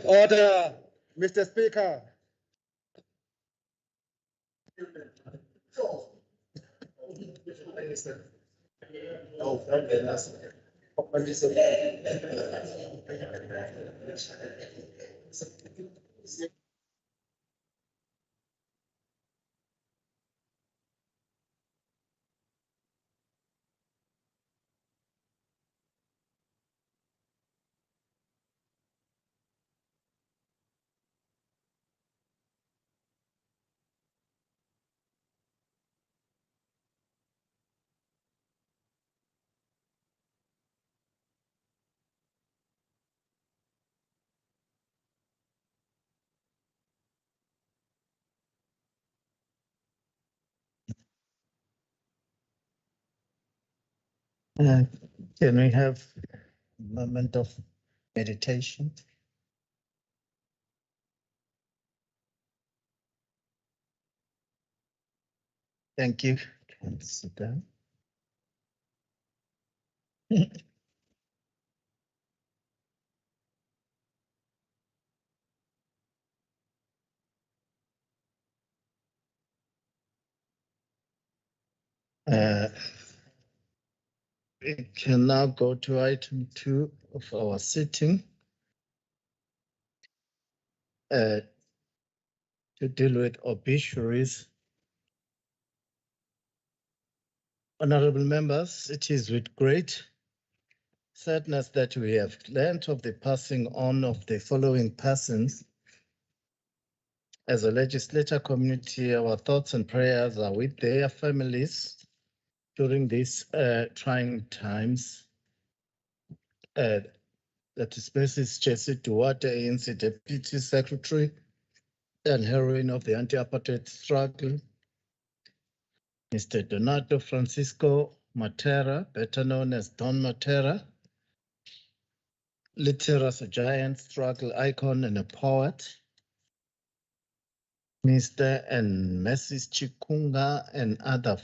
Order, Mr. Speaker. Can we have a moment of meditation? Thank you. Can sit down. We can now go to item 2 of our sitting to deal with obituaries. Honorable members, it is with great sadness that we have learned of the passing on of the following persons. As a legislature community, our thoughts and prayers are with their families during these trying times. That is Mrs. Jessie Duarte, ANC Deputy Secretary and heroine of the anti-apartheid struggle. Mr. Donato Francisco Matera, better known as Don Matera, literary giant, struggle icon, and a poet. Mr. and Mrs. Chikunga and other.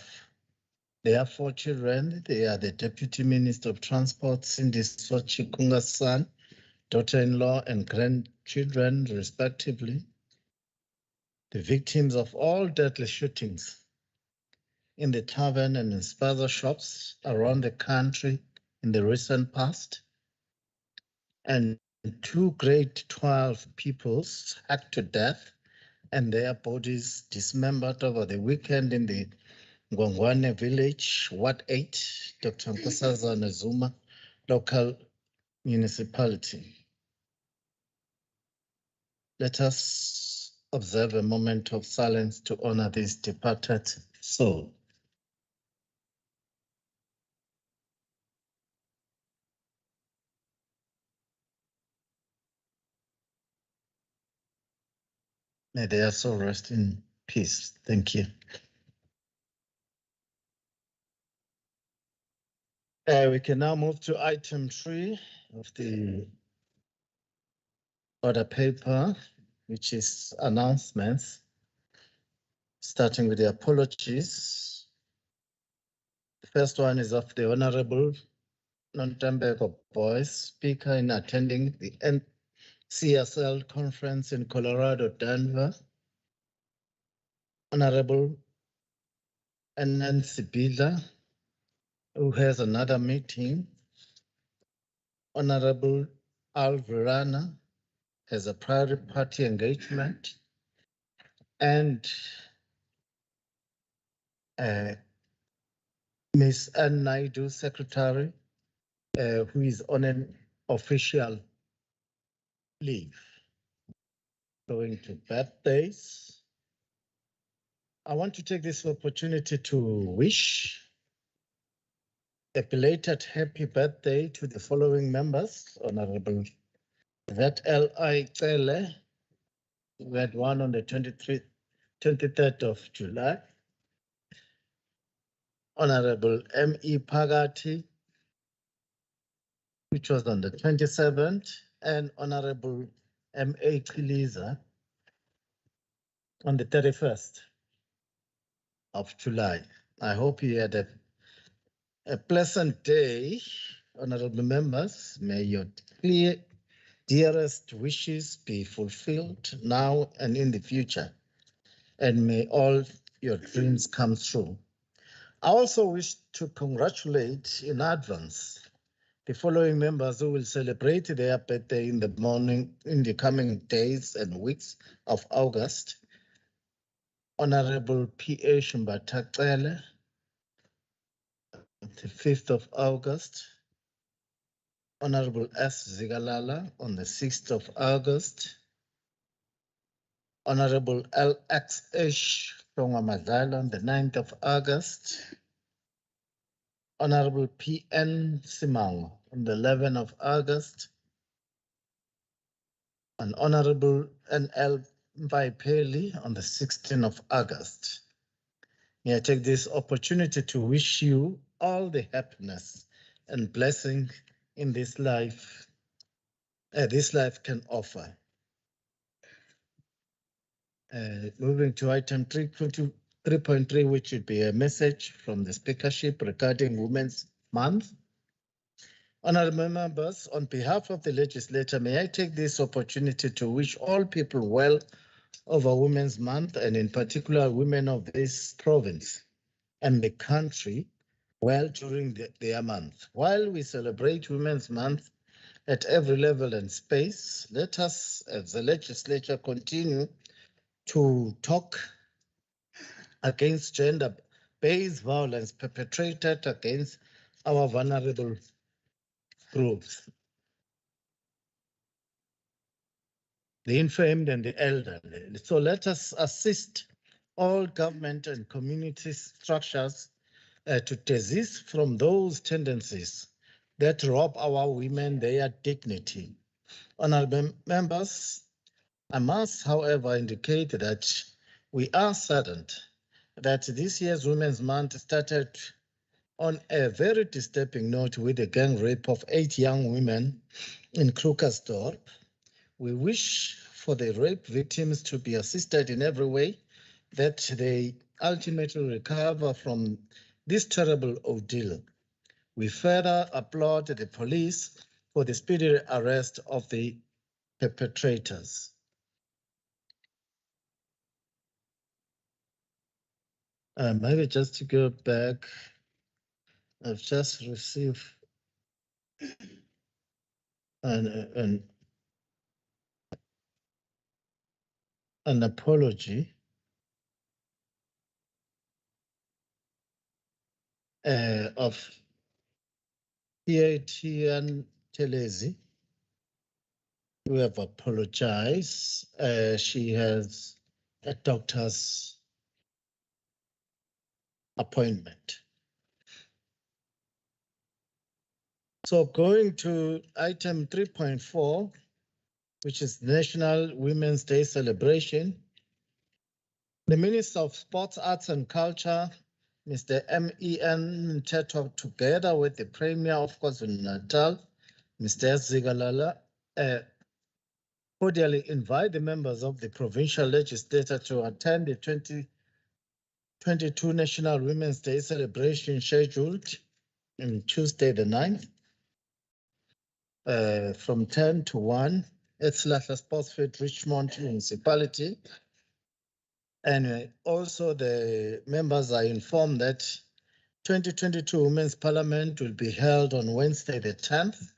They are 4 children. They are the Deputy Minister of Transport, Cindy Chikunga's son, daughter-in-law, and grandchildren, respectively. The victims of all deadly shootings in the tavern and in spaza shops around the country in the recent past, and 2 grade 12 pupils hacked to death and their bodies dismembered over the weekend in the Ngongwane village, Ward 8, Dr. Nkosazana Zuma local municipality. Let us observe a moment of silence to honor this departed soul. May their soul rest in peace. Thank you. We can now move to item 3 of the order paper, which is announcements, starting with the apologies. The first one is of the Honorable Nontembeko Boyce, speaker in attending the NCSL conference in Colorado, Denver. Honorable Nancy Bidla, who has another meeting. Honorable Alvarana has a private party engagement. And Ms. Ann Naidu, secretary, who is on an official leave. Going to birthdays. I want to take this opportunity to wish a belated happy birthday to the following members. Honorable Vet L.I. Tsele, who had one on the 23rd of July. Honorable M.E. Pagati, which was on the 27th, and Honorable M.A. Kiliza on the 31st of July. I hope you had a pleasant day honorable members, may your dearest wishes be fulfilled now and in the future, and may all your dreams come true. I also wish to congratulate in advance the following members who will celebrate their birthday in the coming days and weeks of August. Honorable P.A. Shumbataqele, the 5th of August. Honorable S. Zigalala on the 6th of August. Honorable L.X.H. Tongamadala on the 9th of August. Honorable P.N. Simang on the 11th of August. And Honorable N.L. Mvaipeli on the 16th of August. May I take this opportunity to wish you all the happiness and blessing in this life can offer. Moving to item 3.3, which would be a message from the speakership regarding Women's Month. Honorable members, on behalf of the legislature, may I take this opportunity to wish all people well over Women's Month, and in particular women of this province and the country well during their month. While we celebrate Women's Month at every level and space, let us, as the legislature, continue to talk against gender-based violence perpetrated against our vulnerable groups, the infirmed and the elderly. So let us assist all government and community structures to desist from those tendencies that rob our women their dignity. Honorable members, I must, however, indicate that we are saddened that this year's Women's Month started on a very disturbing note with the gang rape of 8 young women in Krugersdorp. We wish for the rape victims to be assisted in every way, that they ultimately recover from this terrible ordeal. We further applaud the police for the speedy arrest of the perpetrators. Maybe just to go back, I've just received an apology of P.A.T.N. Telezi, who have apologized. She has a doctor's appointment. So going to item 3.4, which is National Women's Day celebration. The Minister of Sports, Arts and Culture, Mr. M.E.N. Mteto, together with the Premier of KwaZulu-Natal, Mr. Zigalala, cordially invite the members of the Provincial Legislature to attend the 2022 National Women's Day celebration scheduled on Tuesday the 9th from 10 to 1 at Slahla Sportsfield, Richmond Municipality. And also the members are informed that 2022 Women's Parliament will be held on Wednesday, the 10th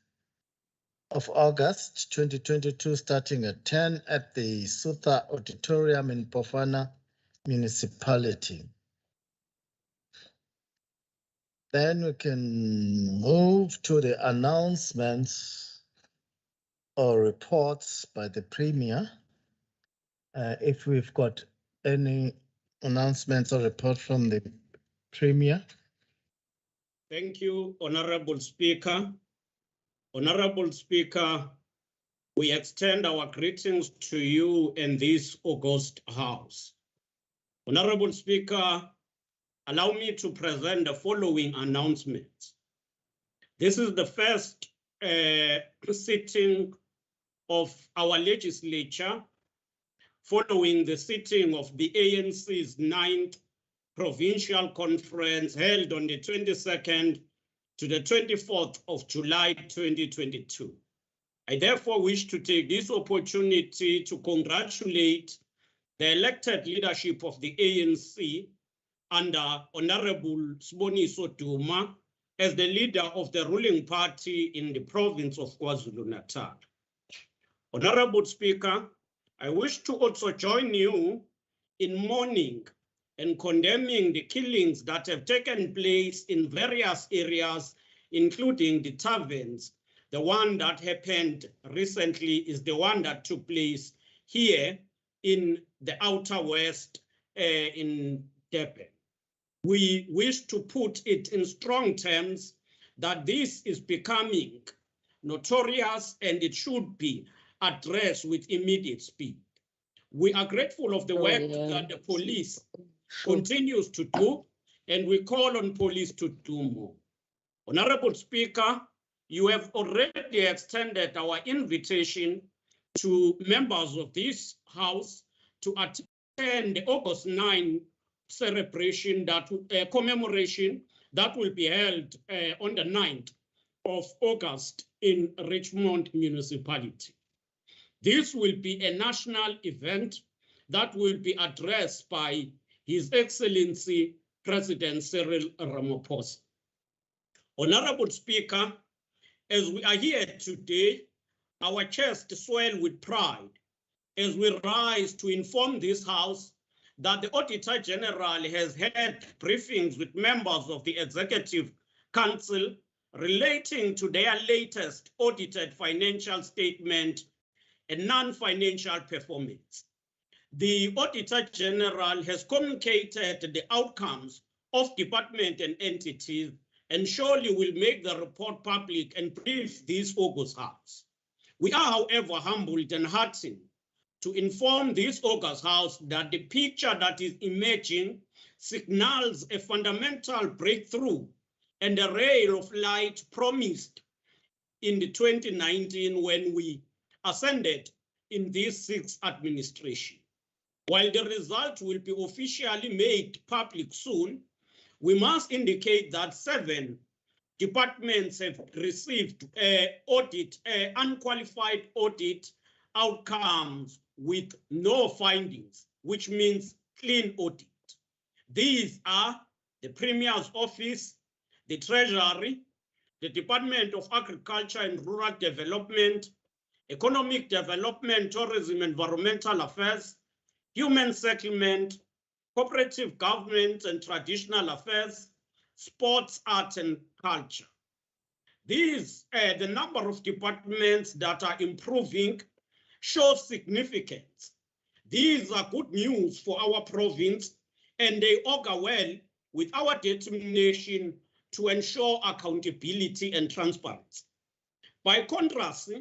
of August, 2022, starting at 10 at the Sutha Auditorium in Pofana Municipality. Then we can move to the announcements or reports by the Premier. If we've got any announcements or report from the Premier. Thank you, Honorable Speaker. Honorable Speaker, we extend our greetings to you in this august house. Honorable Speaker, allow me to present the following announcements. This is the first sitting of our legislature following the sitting of the ANC's 9th Provincial Conference held on the 22nd to the 24th of July 2022. I therefore wish to take this opportunity to congratulate the elected leadership of the ANC under Honorable Siboniso Duma as the leader of the ruling party in the province of KwaZulu-Natal. Honorable Speaker, I wish to also join you in mourning and condemning the killings that have taken place in various areas, including the taverns. The one that happened recently is the one that took place here in the Outer West in Durban. We wish to put it in strong terms that this is becoming notorious and it should be addressed with immediate speed. We are grateful of the work that the police continues to do, and we call on police to do more. Honorable Speaker, you have already extended our invitation to members of this House to attend the August 9 celebration, commemoration that will be held on the 9th of August in Richmond Municipality. This will be a national event that will be addressed by His Excellency President Cyril Ramaphosa. Honorable Speaker, as we are here today, our chests swell with pride as we rise to inform this House that the Auditor General has had briefings with members of the Executive Council relating to their latest audited financial statement and non-financial performance. The Auditor General has communicated the outcomes of department and entities and surely will make the report public and brief this August House. We are, however, humbled and heartened to inform this August House that the picture that is emerging signals a fundamental breakthrough and a ray of light promised in the 2019 when we ascended in this sixth administration. While the result will be officially made public soon, we must indicate that 7 departments have received unqualified audit outcomes with no findings, which means clean audit. These are the Premier's Office, the Treasury, the Department of Agriculture and Rural Development, Economic Development, Tourism, Environmental Affairs, Human Settlement, Cooperative Government and Traditional Affairs, Sports, Art and Culture. These, the number of departments that are improving shows significance. These are good news for our province and they augur well with our determination to ensure accountability and transparency. By contrast,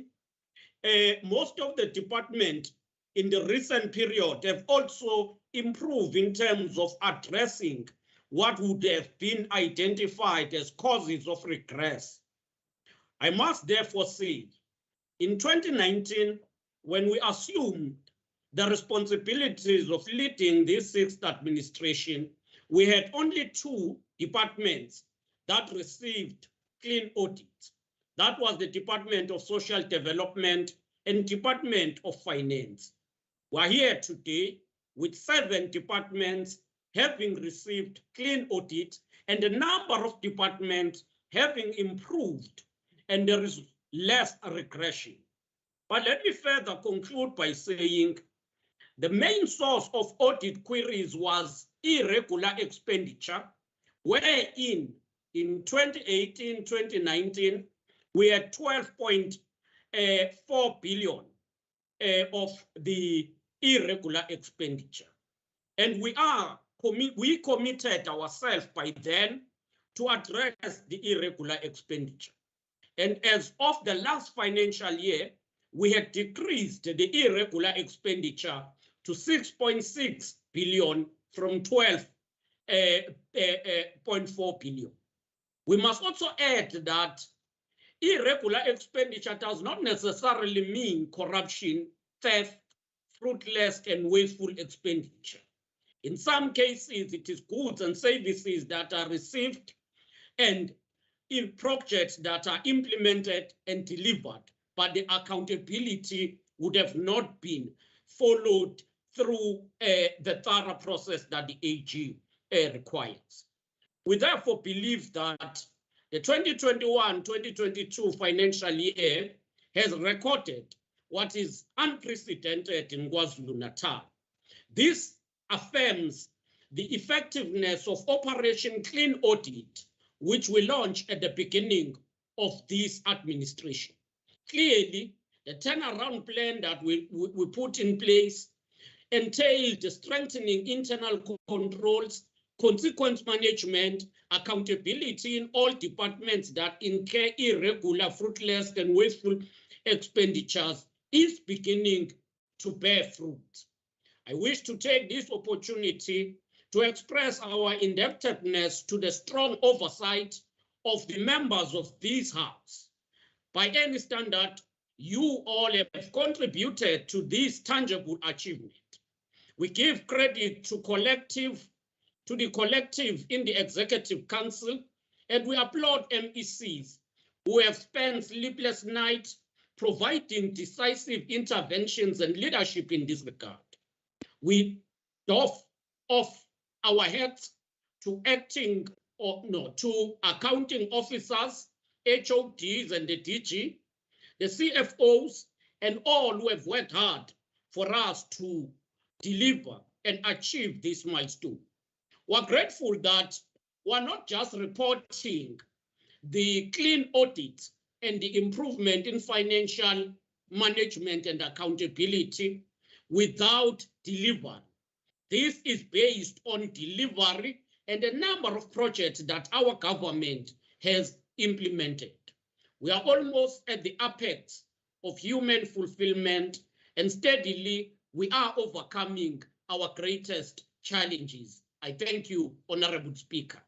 most of the departments in the recent period have also improved in terms of addressing what would have been identified as causes of regress. I must therefore say, in 2019, when we assumed the responsibilities of leading this sixth administration, we had only 2 departments that received clean audits. That was the Department of Social Development and Department of Finance. We're here today with 7 departments having received clean audit and the number of departments having improved, and there is less regression. But let me further conclude by saying the main source of audit queries was irregular expenditure, wherein in 2018-2019, we had 12.4 billion of the irregular expenditure. And we committed ourselves by then to address the irregular expenditure. And as of the last financial year, we had decreased the irregular expenditure to 6.6 billion from 12.4 billion. We must also add that irregular expenditure does not necessarily mean corruption, theft, fruitless and wasteful expenditure. In some cases, it is goods and services that are received and in projects that are implemented and delivered, but the accountability would have not been followed through the thorough process that the AG requires. We therefore believe that the 2021-2022 financial year has recorded what is unprecedented in KwaZulu-Natal. This affirms the effectiveness of Operation Clean Audit, which we launched at the beginning of this administration. Clearly, the turnaround plan that we put in place entailed strengthening internal controls, consequence management, accountability in all departments that incur irregular, fruitless, and wasteful expenditures is beginning to bear fruit. I wish to take this opportunity to express our indebtedness to the strong oversight of the members of this House. By any standard, you all have contributed to this tangible achievement. We give credit to the collective in the Executive Council, and we applaud MECs who have spent sleepless nights providing decisive interventions and leadership in this regard. We doff off our hats to accounting officers, HODs and the DG, the CFOs, and all who have worked hard for us to deliver and achieve this milestone. We're grateful that we're not just reporting the clean audit and the improvement in financial management and accountability without delivery. This is based on delivery and a number of projects that our government has implemented. We are almost at the apex of human fulfillment, and steadily we are overcoming our greatest challenges. I thank you, Honorable Speaker.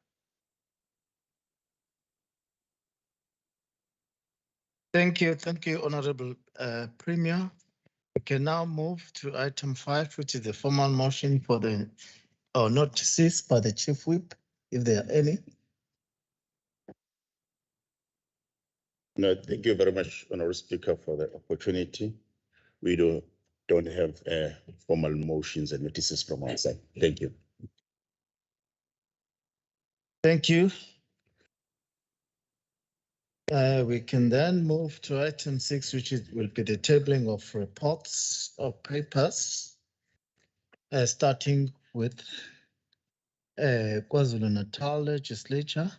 Thank you, Honorable Premier. We can now move to item 5, which is the formal motion for the notices by the Chief Whip, if there are any. No, thank you very much, Honorable Speaker, for the opportunity. We don't have formal motions and notices from our side. Thank you. Thank you. We can then move to item 6, which will be the tabling of reports or papers, starting with KwaZulu-Natal Legislature,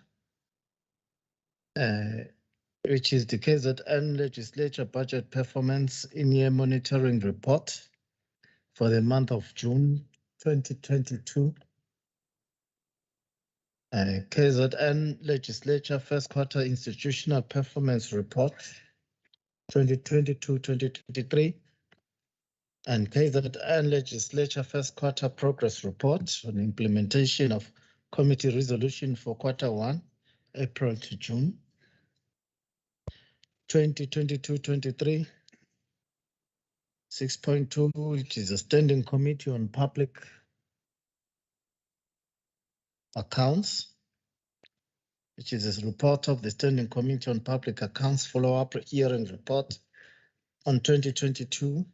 which is the KZN Legislature Budget Performance In-Year Monitoring Report for the month of June 2022. KZN Legislature First Quarter Institutional Performance Report 2022-2023, and KZN Legislature First Quarter Progress Report on implementation of Committee Resolution for Quarter 1, April to June 2022-23. 6.2, which is a Standing Committee on Public Accounts, which is a report of the Standing Committee on Public Accounts follow-up hearing report on 2022,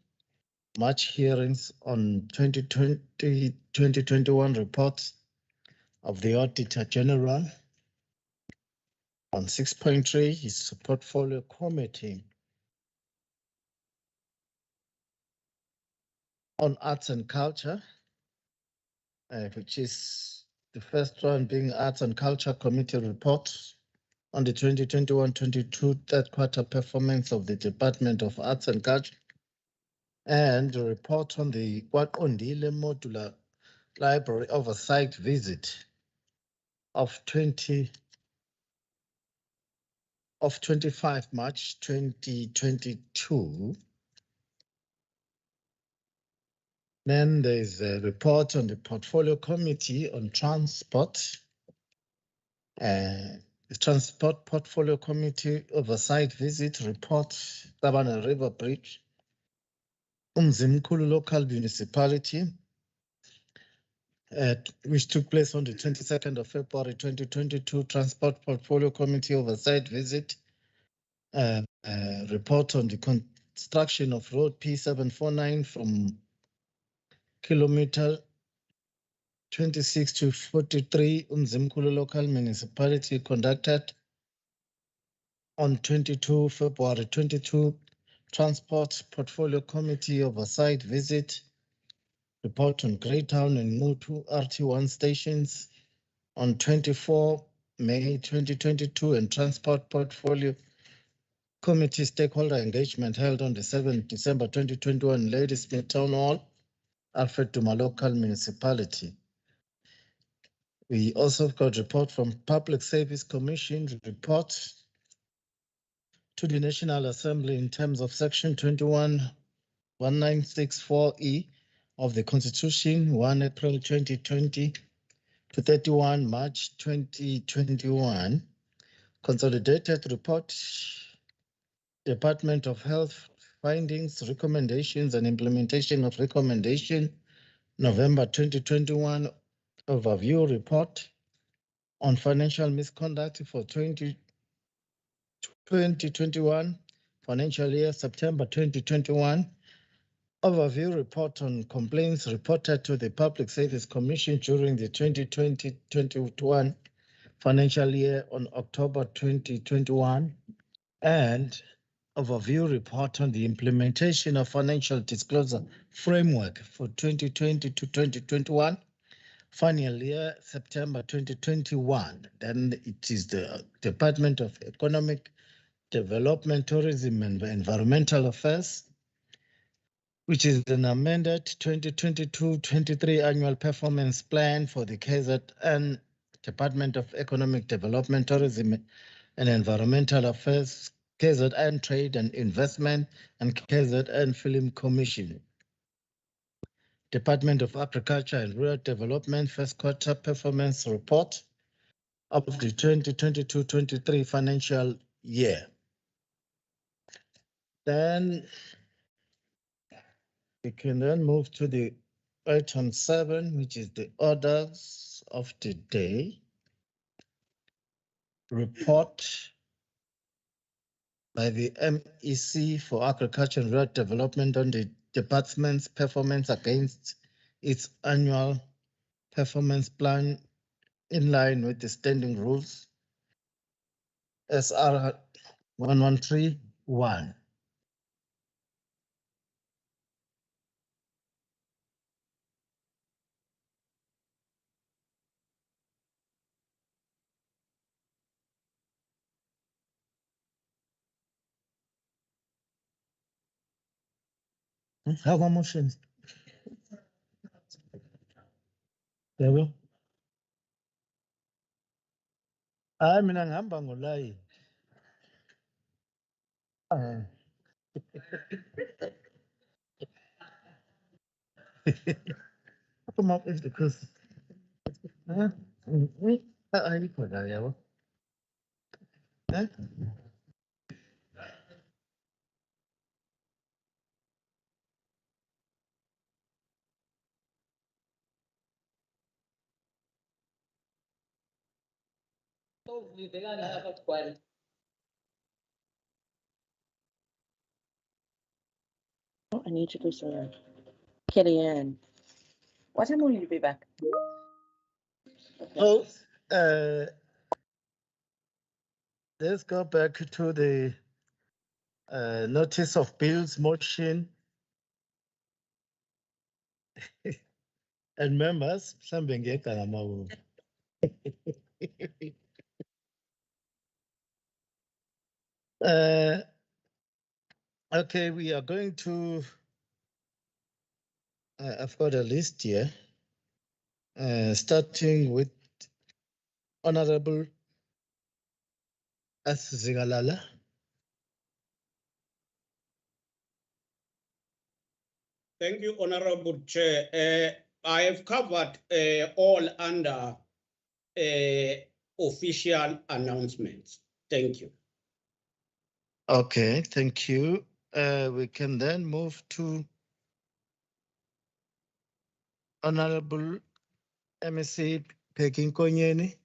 March hearings on 2020-2021 reports of the Auditor General. On 6.3 is a Portfolio Committee on Arts and Culture, which is the first one being Arts and Culture Committee report on the 2021-22 third quarter performance of the Department of Arts and Culture, and a report on the KwaZulu Modular Library oversight visit of 25 March 2022. Then there's a report on the Portfolio Committee on Transport, the Transport Portfolio Committee Oversight Visit Report, Tabana River Bridge, Umzimkulu Local Municipality, which took place on the 22nd of February 2022, Transport Portfolio Committee Oversight Visit, report on the construction of Road P749 from kilometer 26 to 43, Umzimkulu Local Municipality, conducted on 22 February 22, Transport Portfolio Committee Oversight Visit, report on Greytown and Mutu RT1 stations on 24 May 2022, and Transport Portfolio Committee Stakeholder Engagement held on the 7th December 2021, Ladysmith Town Hall, Alfred Duma Local Municipality. We also got report from Public Service Commission, report to the National Assembly in terms of Section 211964E of the Constitution, 1 April 2020 to 31 March 2021. Consolidated report, Department of Health findings, recommendations, and implementation of recommendation, November 2021, overview report on financial misconduct for 2021 financial year, September 2021, overview report on complaints reported to the Public Service Commission during the 2020-21 financial year on October 2021, and overview report on the implementation of financial disclosure framework for 2020 to 2021 final year, September 2021. Then it is the Department of Economic Development, Tourism and Environmental Affairs, which is an amended 2022-23 annual performance plan for the KZN Department of Economic Development, Tourism and Environmental Affairs, KZN Trade and Investment, and KZN Film Commission. Department of Agriculture and Rural Development first quarter performance report of the 2022-23 financial year. Then we can then move to the item 7, which is the orders of the day. Report by the MEC for Agriculture and Rural Development on the department's performance against its annual performance plan in line with the standing rules, SR 1131. How many motions? Yebo. Hayi mina ngihamba ngolayi. Come up with the curse. Ayikho la yabo. Oh, I need to do some. Kellyanne, what time will you be back? So, let's go back to the notice of bills motion. And members, mhlambe ngiyeka ngamawulo. Okay, we are going to, I've got a list here, starting with Honorable Zigalala. Thank you, Honorable Chair. I have covered all under official announcements. Thank you. Okay, thank you. We can then move to Honorable MEC Peking Konyeni.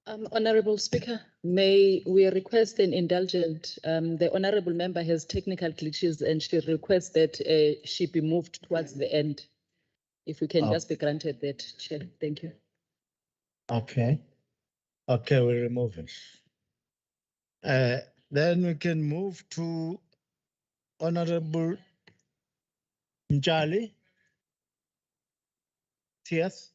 Honorable Speaker, may we request an indulgent? The honorable member has technical glitches and she requests that she be moved towards the end. If we can Oh. just be granted that, Chair. Thank you. Okay. Okay, we remove it. Then we can move to Honorable Njali. Yes.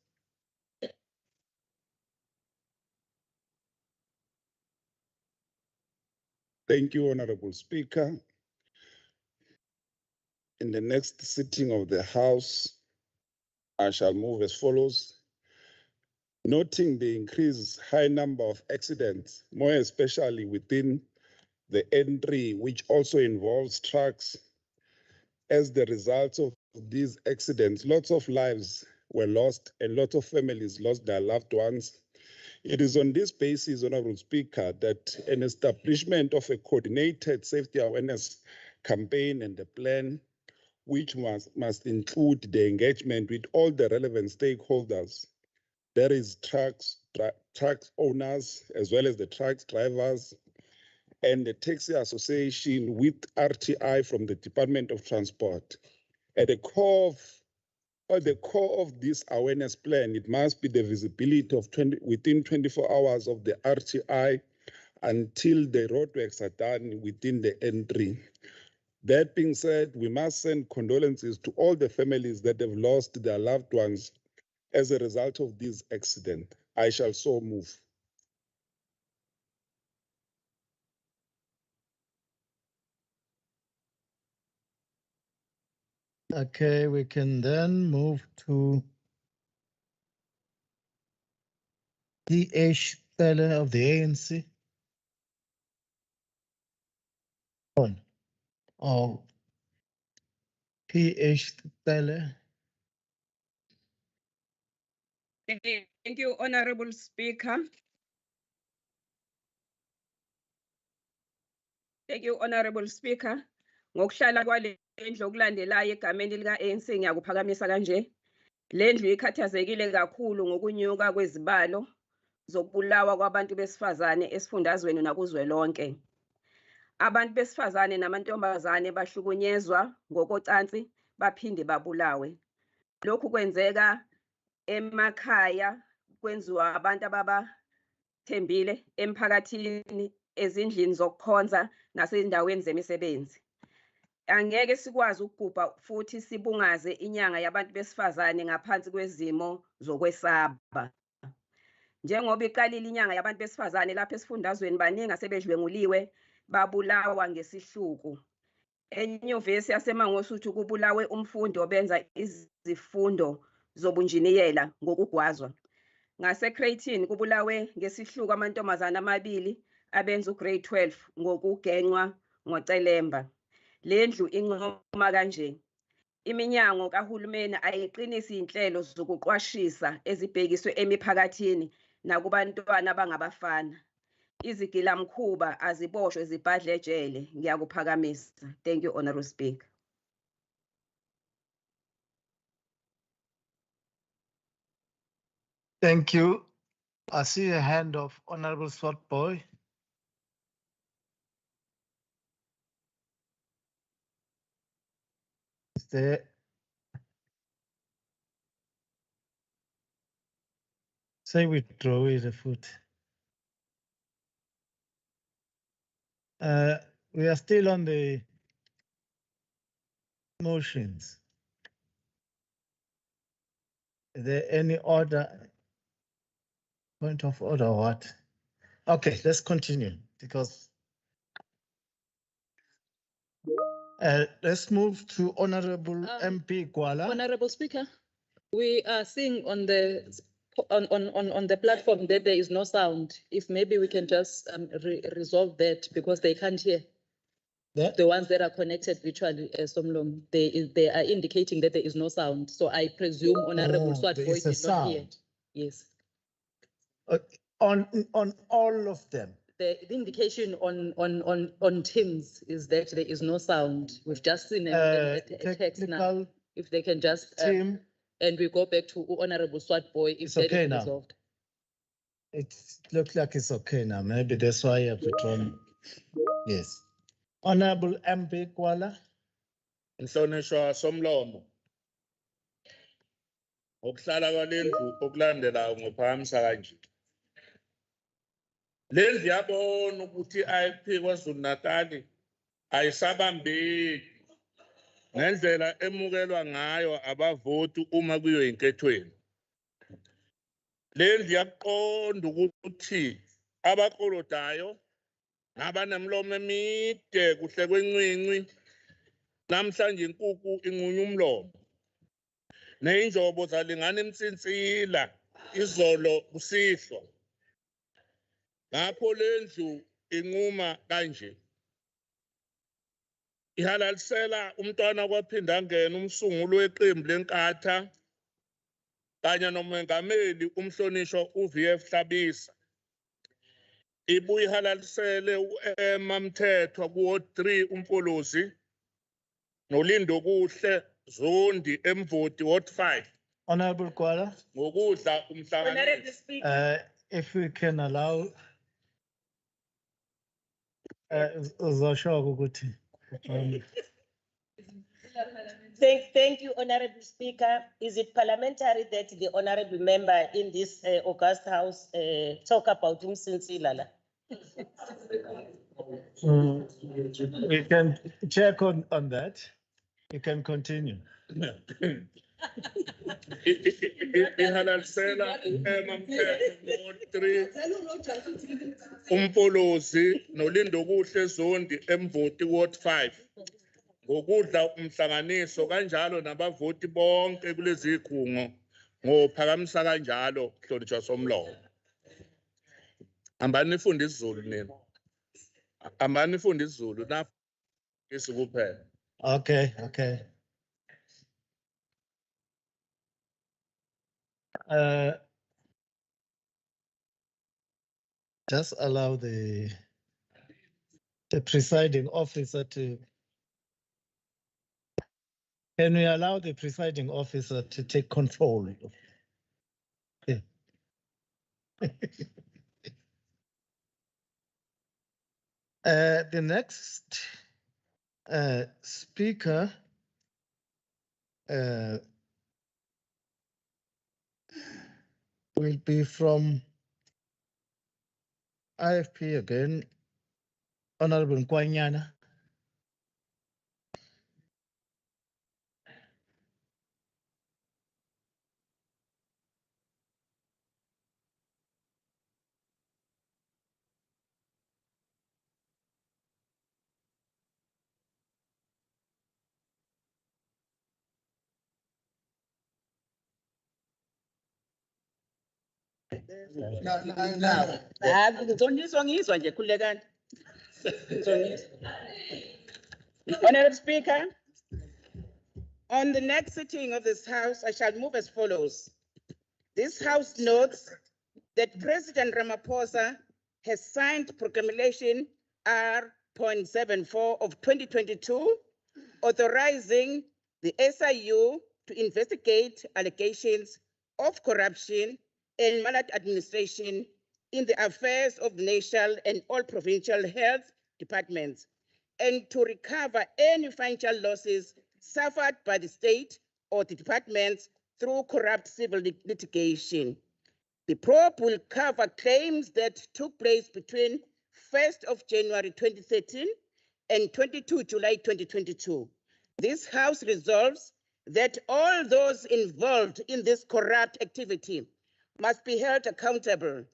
Thank you, Honorable Speaker. In the next sitting of the House, I shall move as follows. Noting the increased high number of accidents, more especially within the N3, which also involves trucks. As the result of these accidents, lots of lives were lost and lots of families lost their loved ones. It is on this basis, Honorable Speaker, that an establishment of a coordinated safety awareness campaign and a plan, which must include the engagement with all the relevant stakeholders. There is truck owners, as well as the truck drivers, and the taxi association with RTI from the Department of Transport. At the core of this awareness plan, it must be the visibility of within 24 hours of the RTI until the roadworks are done within the N3. That being said, we must send condolences to all the families that have lost their loved ones as a result of this accident. I shall so move. Okay, we can then move to DH Teller of the ANC. On. Or PH Teller. Thank you, Honorable Speaker. Thank you, Honorable Speaker. Ngokuhlala kwale ndlu okulandelayo egameni lika-ANC ngiyakuphakamisa kanje. Le ndlu ikhathazekile kakhulu ngokunyuka kwezibalo zokubulawa kwabantu besifazane esifundazweni nakuzwelonke. Abantu besifazane namantombazane bahlukunyezwa ngokocansi baphinde babulawe. Lokhu kwenzeka emakhaya, kwenziwa abantu ababathembile emphakathini, ezindlini zokukhonza nasezindaweni zemisebenzi. Angeke sikwazi ukugubha futhi sibungaze inyanga yabantu besifazane ngaphansi kwezimo zokwesaba. Njengoba iqalile inyanga yabantu besifazane lapha esifundazweni, baningi asebedlwenguliwe babulawa ngesihluku. Enyuvesi yaseMangosuthu kubulawe umfundi obenza izifundo zobunjiniyela ngokugwazwa. NgaseCreighton kubulawe ngesihluku amantombazane amabili abenza ugrade 12 ngokugenqwa ngocelemba. Le ndlu incoma kanje. Iminyango kahulumeni ayiqinisi inhlelo zokuqwashisa ezibhekiswe emiphakathini nakubantwana abangabafana. Izigilamkhuba aziboshwe zibhadle ejele. Ngiyakuphakamisa. Thank you, Honorable Speaker. Thank you. I see a hand of Honorable Swartboy. Is there? Say withdraw is a foot. We are still on the motions. Is there any order? Point of order or what? Okay, let's continue because let's move to Honorable MP Kuala. Honorable Speaker, we are seeing on the platform that there is no sound. If maybe we can just resolve that because they can't hear. The ones that are connected virtually, Somlom, they are indicating that there is no sound. So I presume Honorable Swartboy did not hear. Yes. On all of them. The indication on Teams is that there is no sound. We've just seen a text now. If they can just team and we go back to Honorable Swart Boy if It's that okay is now. resolved. It looks like it's okay now. Maybe that's why you have withdrawn. Yes. Honorable MP Kwala. Inhlonishwa somlomo. Ukuhlala kwalendlu okulandelayo ngophakamisa kanje. Lendlu yabona ukuthi IFP KwaZulu-Natal ayisabambeki ngendlela emukelwa ngayo abavoti uma kuyo inkethweni. Lendlu yaqonda ukuthi abaqolodayo abanemlomo emide kuhle kwencwincwi namhlanje inkukhu inqunya umlomo. Neyinjobo zalingana imsinsila izolo kusihlwa. Ngakho lendlu inquma kanje. Ihalalisela umntwana kwaphinda angena umsunguli weqembu lenkatha kanye nomengameli umhlonishwa uVF Hlabisa. Ibuye ihalalisele uMamthethwa kuWard 3 uMpolozi noLindo Kuhle Zondi emvoti Ward 5. Honorable Kwala. Ngokudla umhlanganiso. If we can allow uzosho ukuthi Thank you, Honorable Speaker. Is it parliamentary that the honorable member in this august house talk about umsinsilala? we can check on that. You can continue. Ihalalisela uMamthethwa Ward 3 uMpolozi noLindo Kuhle Zondi emvoti Ward 5. Ngokudla umhlanganiso kanjalo nabavoti bonke kulezi ikhungo ngophakamisa kanjalo hlonishwa somlomo. Ambani nifunde isiZulu nina. Ambani nifunde isiZulu na isikuphela. Okay. Just allow the presiding officer to. Can we allow the presiding officer to take control? Okay. The next speaker will be from IFP again, Honorable Nkwanyana. Honorable Speaker, on the next sitting of this House, I shall move as follows. This House notes that President Ramaphosa has signed Proclamation R.74 of 2022, authorizing the SIU to investigate allegations of corruption and maladministration in the affairs of the national and all provincial health departments, and to recover any financial losses suffered by the state or the departments through corrupt civil litigation. The probe will cover claims that took place between 1st of January 2013 and 22 July 2022. This House resolves that all those involved in this corrupt activity must be held accountable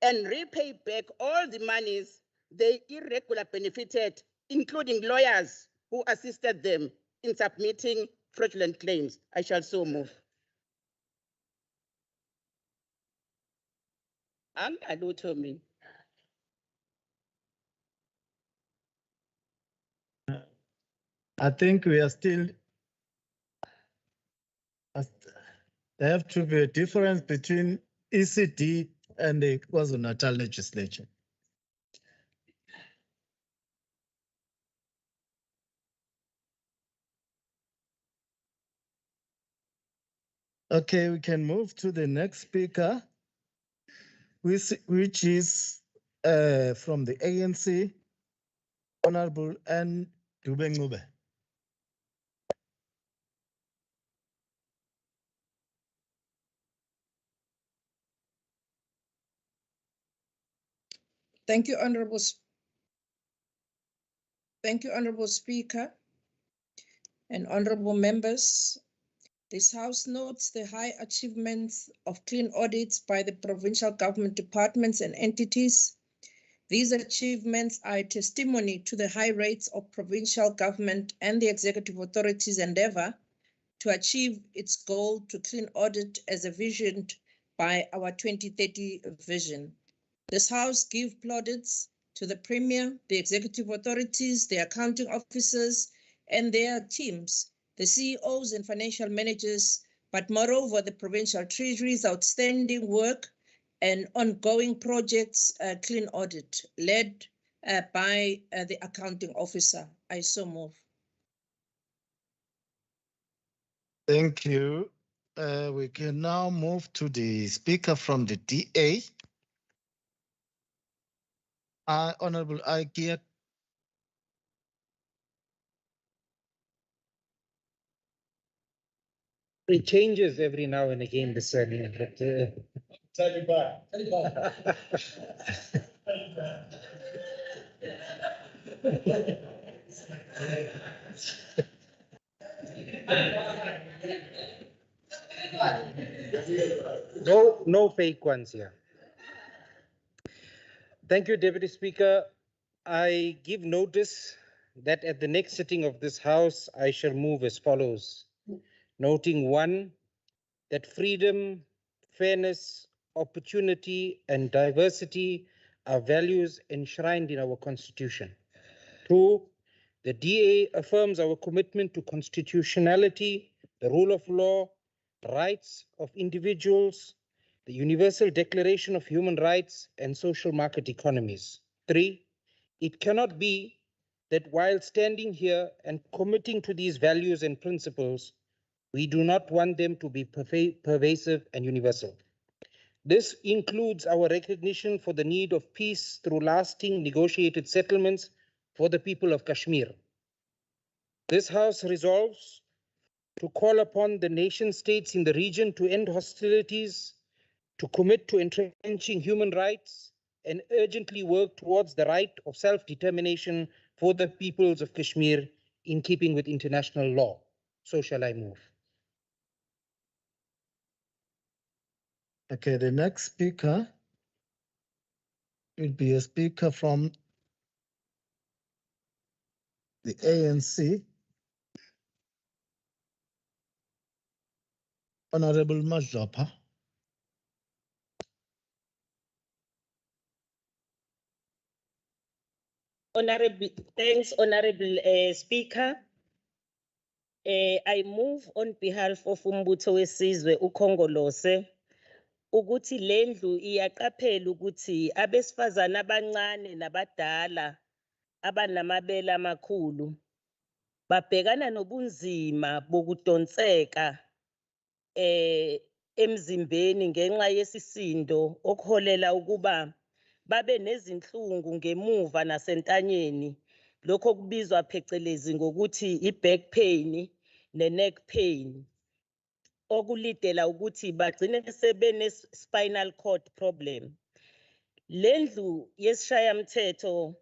and repay back all the monies they irregularly benefited, including lawyers who assisted them in submitting fraudulent claims. I shall so move. I think we are still. There have to be a difference between ECD and the KwaZulu-Natal Legislature. Okay, we can move to the next speaker, which is from the ANC, Honorable N. Dube. Thank you, Honorable Speaker and honorable members. This House notes the high achievements of clean audits by the provincial government departments and entities. These achievements are a testimony to the high rates of provincial government and the executive authorities' endeavor to achieve its goal to clean audit as envisioned by our 2030 vision. This House gives plaudits to the Premier, the executive authorities, the accounting officers, and their teams, the CEOs and financial managers, but moreover, the provincial treasury's outstanding work and ongoing projects clean audit led by the accounting officer. I so move. Thank you. We can now move to the speaker from the DA. Honorable Ikea. It changes every now and again, the surname, but tell you back. No fake ones here. Thank you, Deputy Speaker. I give notice that at the next sitting of this House, I shall move as follows. Noting one, that freedom, fairness, opportunity, and diversity are values enshrined in our Constitution. Two, the DA affirms our commitment to constitutionality, the rule of law, rights of individuals, the Universal Declaration of Human Rights, and social market economies. Three, it cannot be that while standing here and committing to these values and principles, we do not want them to be pervasive and universal. This includes our recognition for the need of peace through lasting negotiated settlements for the people of Kashmir. This House resolves to call upon the nation states in the region to end hostilities, to commit to entrenching human rights, and urgently work towards the right of self-determination for the peoples of Kashmir in keeping with international law. So shall I move. Okay, the next speaker will be a speaker from the ANC, Honorable Majapa. Thanks, Honorable Speaker. I move on behalf of Umbutho Wesizwe uKhongolose ukuthi lendlu iyaqaphela ukuthi abesifazana abancane nabadala abanamabele amakhulu babhekana nobunzima bokudonseka emzimbeni ngenxa yesisindo okuholela ukuba babe nezinhlungu ngemuva nasentanyeni, lokho kubizwa phecelezi ngokuthi i-back pain ne-neck pain, okulidela ukuthi bagcine sebene-spinal cord problem. Lendlu yesishayamthetho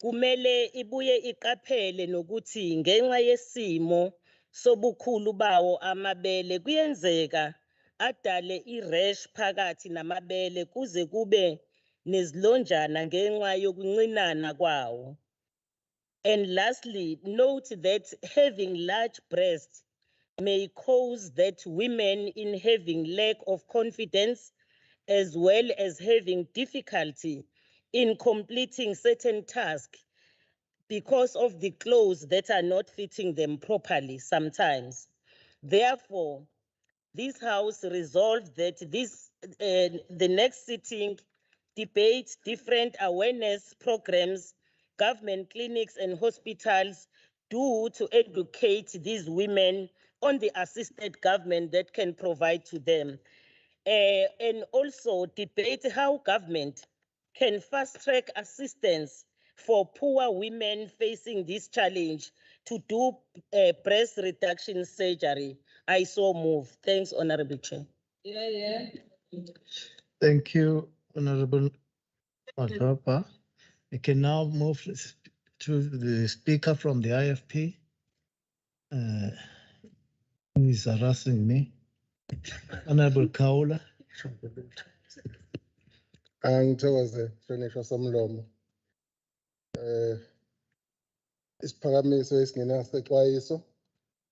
kumele ibuye iqaphele nokuthi ngenxa yesimo sobukhulu bawo amabele kuyenzeka adale i-rash phakathi namabele kuze kube nezilonjana ngenxa yokuncinana kwawo. And lastly, note that having large breasts may cause that women in having lack of confidence as well as having difficulty in completing certain tasks because of the clothes that are not fitting them properly sometimes. Therefore, this House resolved that the next sitting debates different awareness programs government clinics and hospitals do to educate these women on the assisted government that can provide to them. And also debate how government can fast-track assistance for poor women facing this challenge to do breast reduction surgery. I so move. Thanks, Honorable Chair. Thank you, Honorable Matapa. We can now move to the speaker from the IFP, who is harassing me. Honorable Kaula. Angithokoze Hlonishwa Somlomo. Isiphakamiso esingenasexwayiso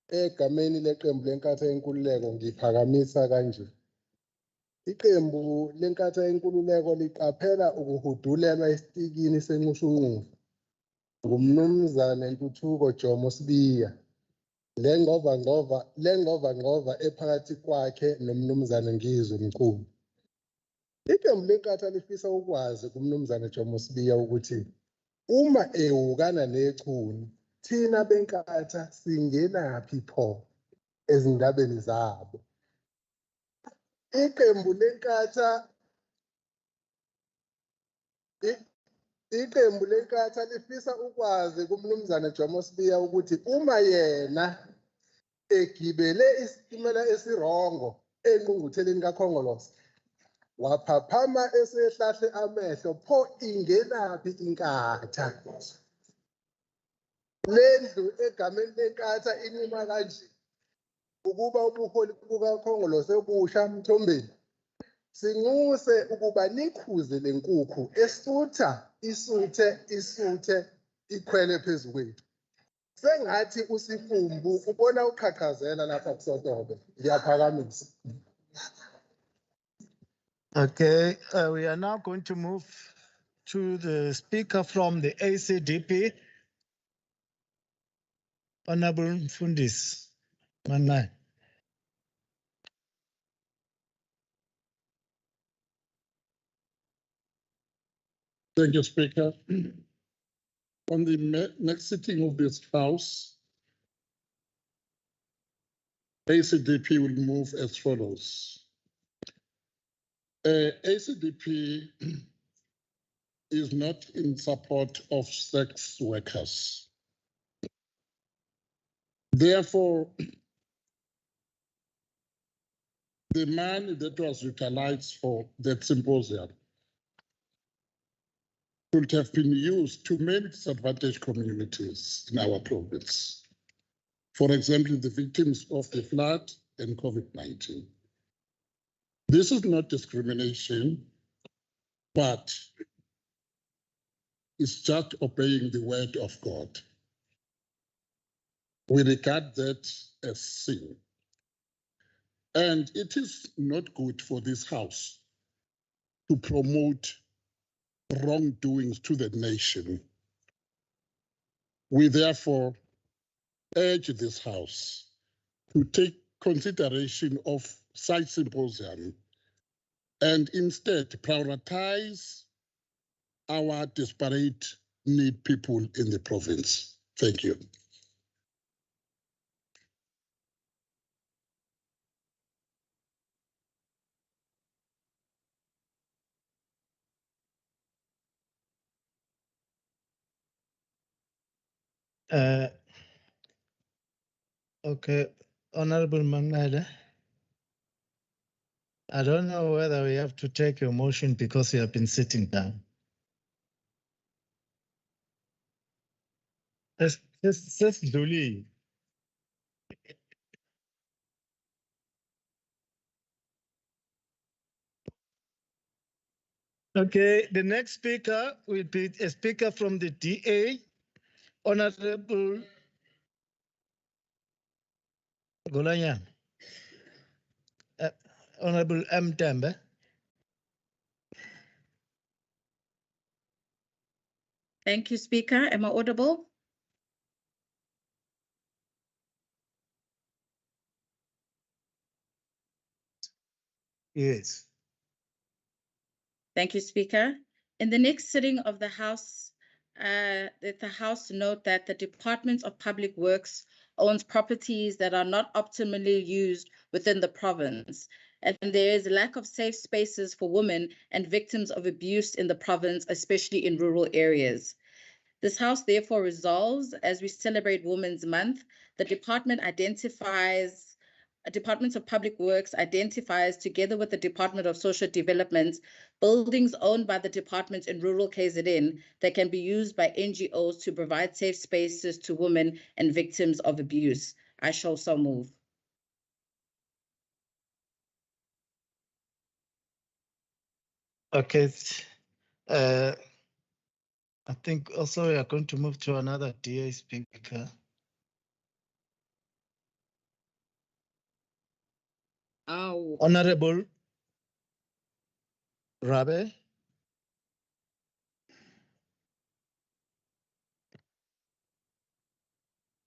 egameni leqembu lenkatha yenkululeko ngiphakamisa kanje. Iqembu lenkatha yenkululeko liqaphela ukuhudulelwa esitikini senqushunqufu ngumnumzane Ntuthuko Jomo Sibiya. Lengxova ephakathi kwakhe nomnumzane Ngizwe Mqulu. Iqembu lenkatha lifisa ukwazi kumnumzane Jomo Sibiya ukuthi uma ehukana nechuni thina benkatha singenaphi pho ezindabeni zabo. Iqembu lenkatha lifisa ukwazi kumnumzane Jomo Sibiya ukuthi uma yena egibele isitimela esirongo engqungqutheleni kaKhongolose waphaphama esehlahle amehlo pho ingenaphi inkatha. Lendlu egameni lenkatha inquma kanje ukuba ubuholi bukaKhongolose busha Mthombeni sinxuse ukuba nikhuze lenkukhu isuthe ikhwele phezulu kwethu. Sengathi usifumbu ubona uqhaqhazela lapha kuSotobe. Ngiyaphakamisa. Okay, we are now going to move to the speaker from the ACDP, Honorable Mfundisi Manai. Thank you, Speaker. On the next sitting of this House, ACDP will move as follows. ACDP is not in support of sex workers. Therefore, the money that was utilized for that symposium could have been used to many disadvantaged communities in our province. For example, the victims of the flood and COVID-19. This is not discrimination, but it's just obeying the word of God. We regard that as sin. And it is not good for this House to promote wrongdoings to the nation. We therefore urge this House to take consideration of such symposium and instead prioritize our disparate need people in the province. Thank you. Okay, Honorable Mangada. I don't know whether we have to take your motion because you have been sitting down. Let's Julie. Okay, the next speaker will be a speaker from the DA, Honorable Golanya. Honorable M. Tembe. Thank you, Speaker. Am I audible? Yes. Thank you, Speaker. In the next sitting of the House, the House note that the Department of Public Works owns properties that are not optimally used within the province. And there is a lack of safe spaces for women and victims of abuse in the province, especially in rural areas. This House therefore resolves, as we celebrate Women's Month, the Department of Public Works identifies, together with the Department of Social Development, buildings owned by the department in rural KZN that can be used by NGOs to provide safe spaces to women and victims of abuse. I shall so move. Okay. I think also we are going to move to another DA speaker. Oh. Honorable Rabe.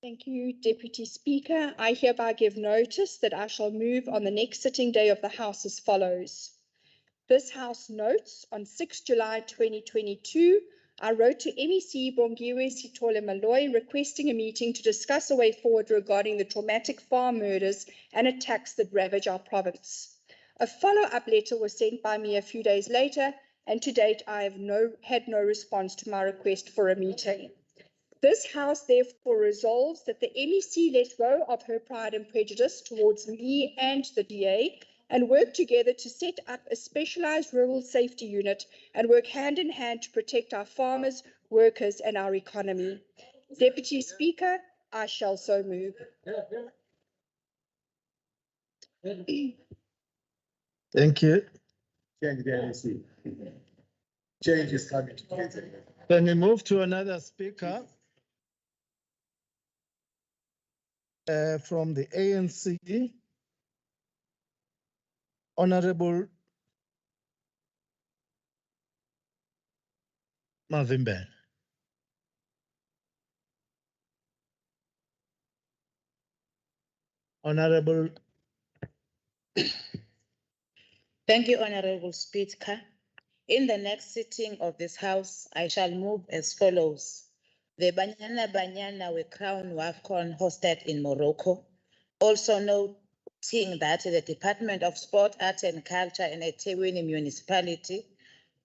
Thank you, Deputy Speaker. I hereby give notice that I shall move on the next sitting day of the House as follows. This House notes on 6 July 2022, I wrote to MEC Bongiwe Sithole Maloyi requesting a meeting to discuss a way forward regarding the traumatic farm murders and attacks that ravage our province. A follow-up letter was sent by me a few days later, and to date I have had no response to my request for a meeting. This House therefore resolves that the MEC let go of her pride and prejudice towards me and the DA and work together to set up a specialized rural safety unit and work hand in hand to protect our farmers, workers, and our economy. Deputy Speaker, I shall so move. Thank you. Change is coming. Can we move to another speaker? From the ANC, Honorable Mavimbe. Honorable. Thank you, Honorable Speaker. In the next sitting of this House, I shall move as follows. The Banyana Banyana We Crown WAFCON hosted in Morocco. Also noting that the Department of Sport, Art and Culture and eThekwini Municipality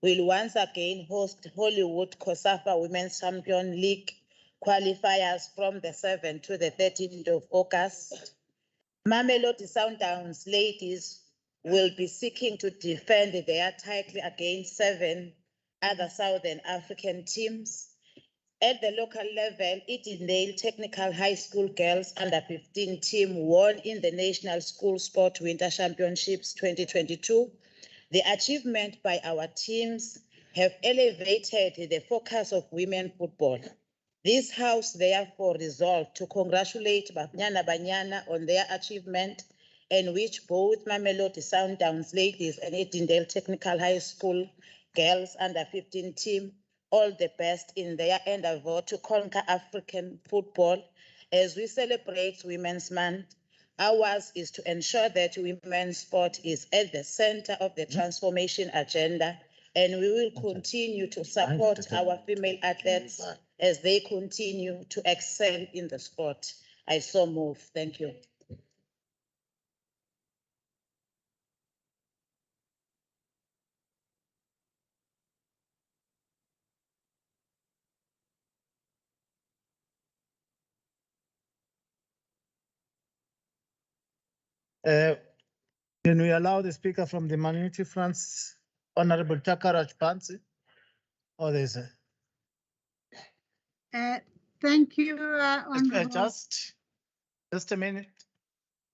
will once again host Hollywood COSAFA Women's Champion League qualifiers from the 7th to the 13th of August. Mamelodi Sundowns ladies will be seeking to defend their title against 7 other Southern African teams. At the local level, Edendale Technical High School Girls Under-15 team won in the National School Sport Winter Championships 2022. The achievement by our teams have elevated the focus of women football. This House therefore resolved to congratulate Banyana Banyana on their achievement, in which both Mamelodi Sundowns ladies and Edendale Technical High School Girls Under-15 team all the best in their endeavor to conquer African football. As we celebrate Women's Month, ours is to ensure that women's sport is at the center of the transformation agenda, and we will continue to support our female athletes as they continue to excel in the sport. I so move. Thank you. Can we allow the speaker from the Minority France, Honorable Takaraj Pansi? Or there's a. Thank you, Honorable. Just a minute.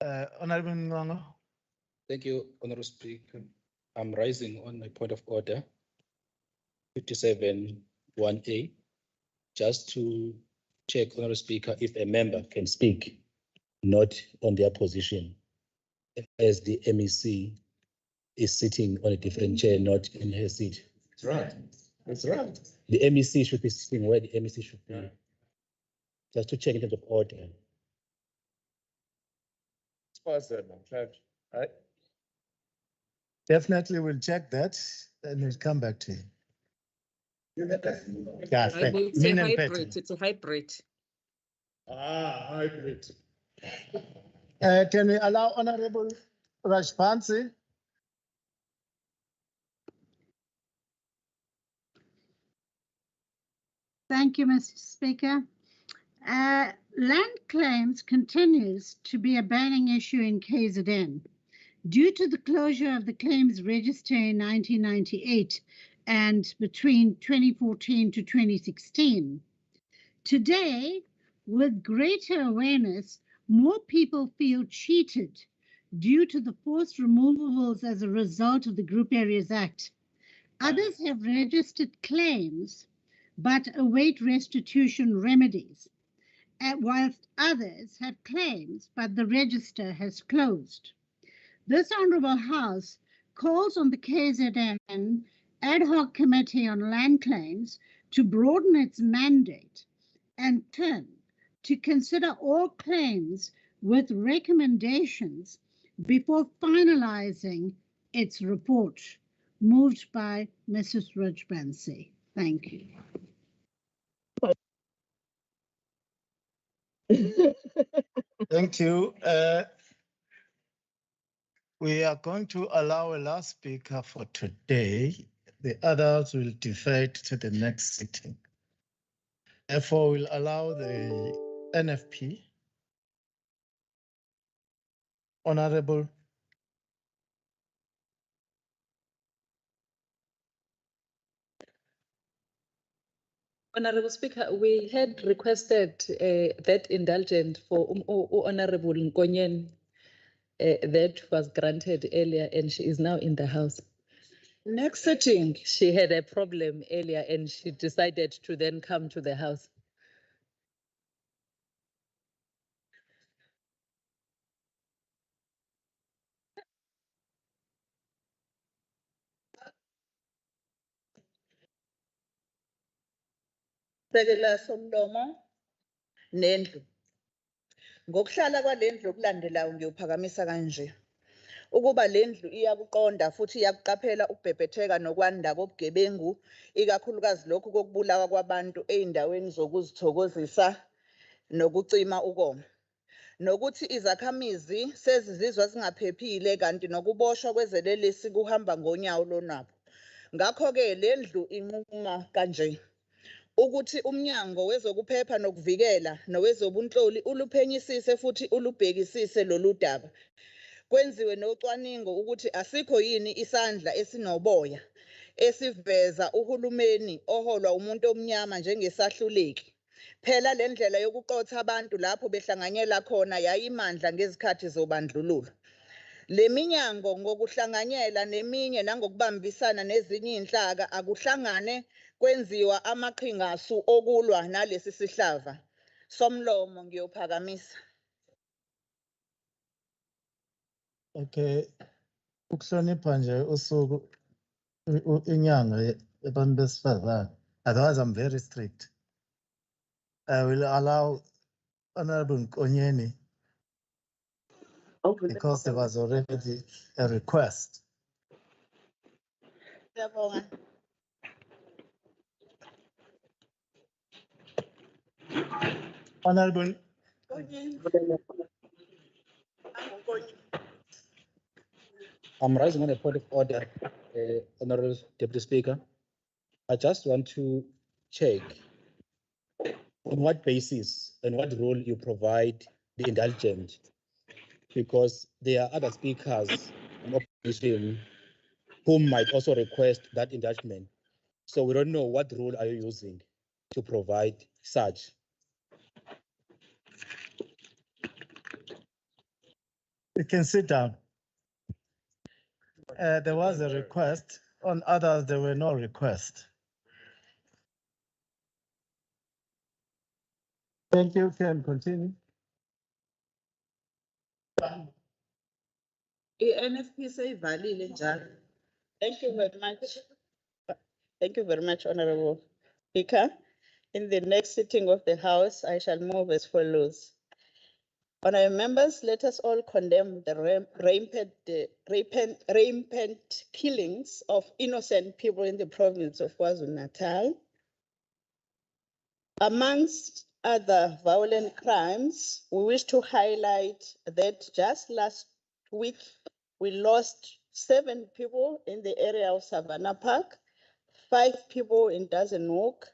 Honorable Ngongo. Thank you, Honorable Speaker. I'm rising on my point of order, 57(1)A, just to check, Honorable Speaker, if a member can speak not on their position, as the MEC is sitting on a different chair, not in her seat. That's right. That's right. The MEC should be sitting where the MEC should be. Just to check in terms of order. Right. Definitely we'll check that and we'll come back to you. Yeah, It's a hybrid. It's a hybrid. I agree. Can we allow Honorable Rajpansi? Thank you, Mr. Speaker. Land claims continues to be a burning issue in KZN due to the closure of the claims register in 1998 and between 2014 to 2016. Today, with greater awareness, more people feel cheated due to the forced removals as a result of the Group Areas Act. Others have registered claims but await restitution remedies, whilst others have claims but the register has closed. This Honourable House calls on the KZN Ad Hoc Committee on Land Claims to broaden its mandate and turn to consider all claims with recommendations before finalising its report. Moved by Mrs. Rajbansi. Thank you. Thank you. We are going to allow a last speaker for today. The others will defer to the next sitting. Therefore, we'll allow the NFP. Honorable. Honorable Speaker, we had requested that indulgent for Honorable Nkonyen. That was granted earlier and she is now in the house. Next sitting. She had a problem earlier and she decided to then come to the house. Sekela somlomo nendlu. Ngokuhlala kwalendlu okulandelayo ngiyophakamisa kanje. Ukuba lendlu iyakuqonda futhi iyakuqaphela ukubhebhetheka nokwanda kobugebengu, ikakhulukazi lokhu kokubulawa kwabantu eindaweni zokuzithokozisa nokucima ukoma. Nokuthi izakhamizi sezizizwa zingaphephile kanti nokuboshwa kwezelelesi kuhamba ngonyawo lonabo. Ngakho-ke lendlu inquma kanje. Ukuthi umnyango wezokuphepha nokuvikela nowezobunhloli uluphenyisise futhi ulubhekisise lolu daba. Kwenziwe nocwaningo ukuthi asikho yini isandla esinoboya esiveza uhulumeni oholwa umuntu omnyama njengesahluleki. Phela le ndlela yokuqotha abantu lapho behlanganyela khona yayimandla ngezikhathi zobandlululo. Le minyango ngokuhlanganyela neminye nangokubambisana nezinye inhlaka akuhlangane kwenziwa amaqhingasu okulwa nalesi sihlava. Somlomo ngiyophakamisa. Okay. Ukuhlonipha nje usuku inyanga yabantu besifazane. Otherwise, I'm very strict. I will allow Honorable Nkonyeni because there was already a request. Honorable. I'm rising on a point of order, Honorable Deputy Speaker. I just want to check on what basis and what role you provide the indulgent, because there are other speakers in opposition who might also request that indulgement. So we don't know what role are you using to provide such. You can sit down. There was a request. On others, there were no requests. Thank you. Can continue. NFP seyivalile njalo. Thank you very much. Thank you very much, Honorable Speaker. In the next sitting of the House, I shall move as follows. Honourable members, let us all condemn the rampant killings of innocent people in the province of KwaZulu-Natal. Amongst other violent crimes, we wish to highlight that just last week, we lost 7 people in the area of Savannah Park, 5 people in Dazenhoek,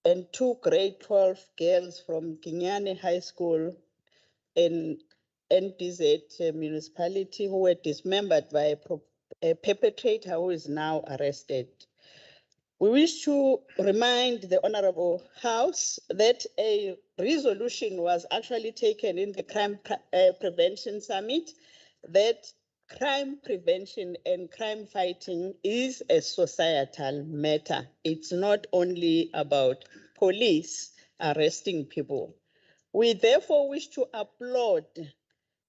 and 2 grade 12 girls from Kinyane High School in NDZ municipality who were dismembered by a perpetrator who is now arrested. We wish to remind the Honorable House that a resolution was actually taken in the Crime Prevention Summit that crime prevention and crime fighting is a societal matter. It's not only about police arresting people. We therefore wish to applaud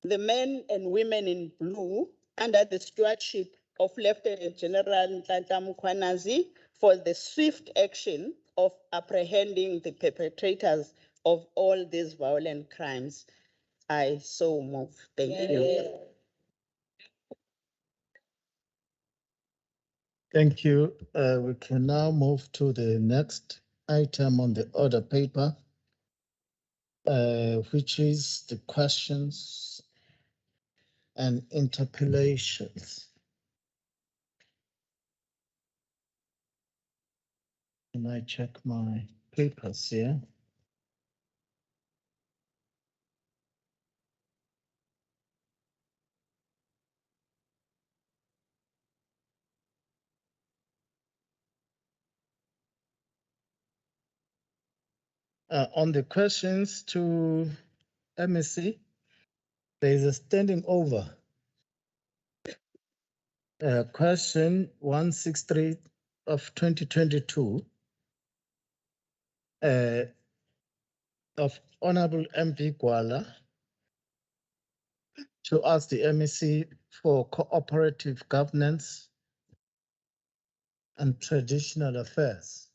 the men and women in blue under the stewardship of Lieutenant General Nhlanhla Mkhwanazi for the swift action of apprehending the perpetrators of all these violent crimes. I so move. Thank you. Thank you. We can now move to the next item on the order paper, which is the questions and interpellations. Can I check my papers here? On the questions to MEC, there is a standing over. Question 163 of 2022 of Honorable MP Gwala to ask the MEC for cooperative governance and traditional affairs.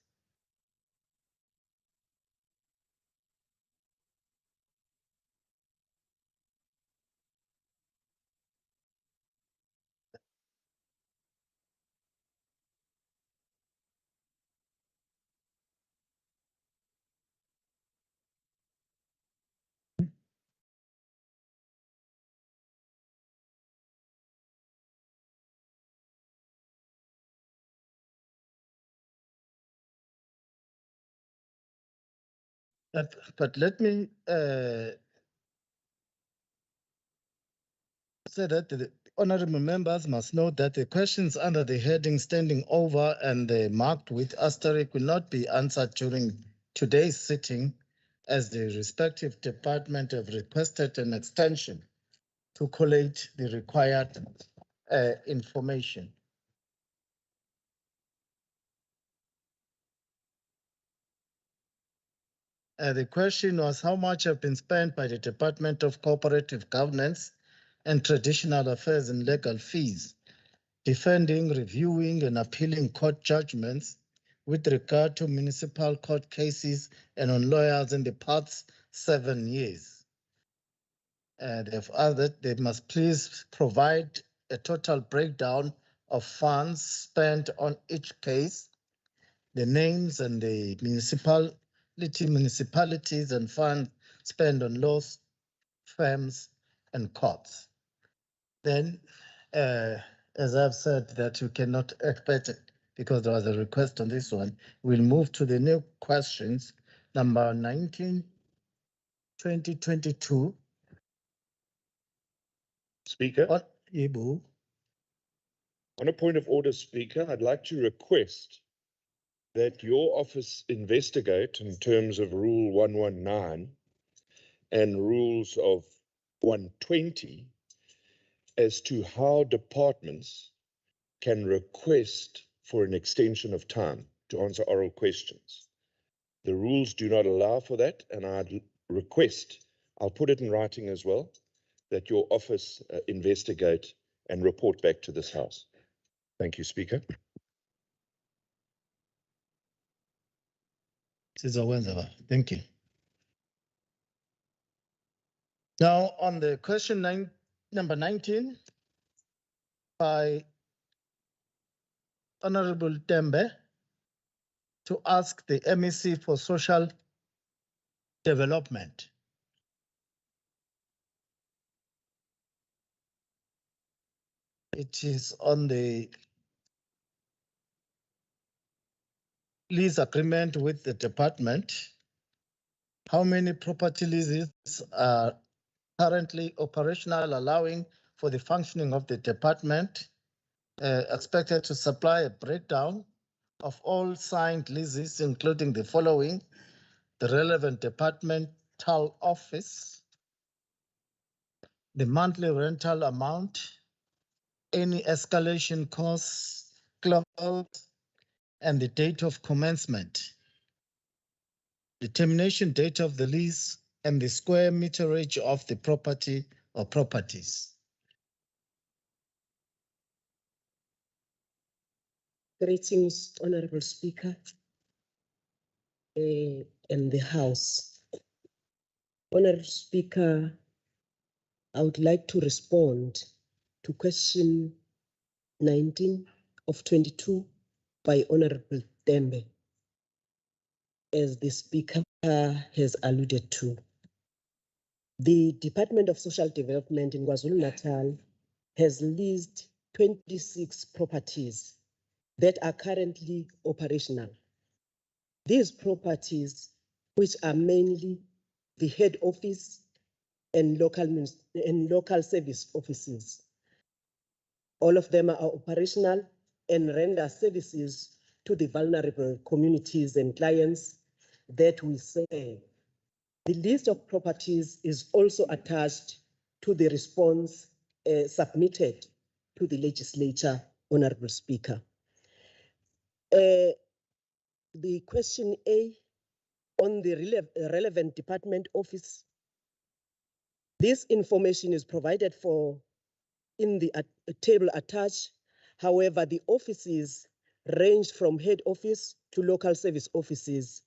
But let me say that the honorable members must know that the questions under the heading standing over and marked with asterisk will not be answered during today's sitting, as the respective department have requested an extension to collate the required information. The question was how much have been spent by the Department of Cooperative Governance and Traditional Affairs in legal fees, defending, reviewing, and appealing court judgments with regard to municipal court cases and on lawyers in the past 7 years. They've added they must please provide a total breakdown of funds spent on each case, the names and the municipalities and funds spent on laws, firms, and courts. Then, as I've said, that you cannot expect it because there was a request on this one. We'll move to the new questions, number 19, 2022. Speaker. On a point of order, Speaker, I'd like to request that your office investigate in terms of Rule 119 and rules of 120 as to how departments can request for an extension of time to answer oral questions. The rules do not allow for that, and I'd request, I'll put it in writing as well, that your office investigate and report back to this House. Thank you, Speaker. Thank you. Now, on the question number 19 by Honorable Tembe to ask the MEC for social development. It is on the lease agreement with the department. How many property leases are currently operational, allowing for the functioning of the department? Expected to supply a breakdown of all signed leases, including the following: the relevant departmental office, the monthly rental amount, any escalation costs, clause, and the date of commencement, the termination date of the lease, and the square meterage of the property or properties. Greetings, Honorable Speaker, and the House. Honorable Speaker, I would like to respond to question 19 of 22 by Honorable Tembe, as the Speaker has alluded to. The Department of Social Development in KwaZulu-Natal has leased 26 properties that are currently operational. These properties, which are mainly the head office and local service offices, all of them are operational and render services to the vulnerable communities and clients that we serve. The list of properties is also attached to the response submitted to the Legislature, Honorable Speaker. The question A on the relevant department office. This information is provided for in the table attached. However, the offices range from head office to local service offices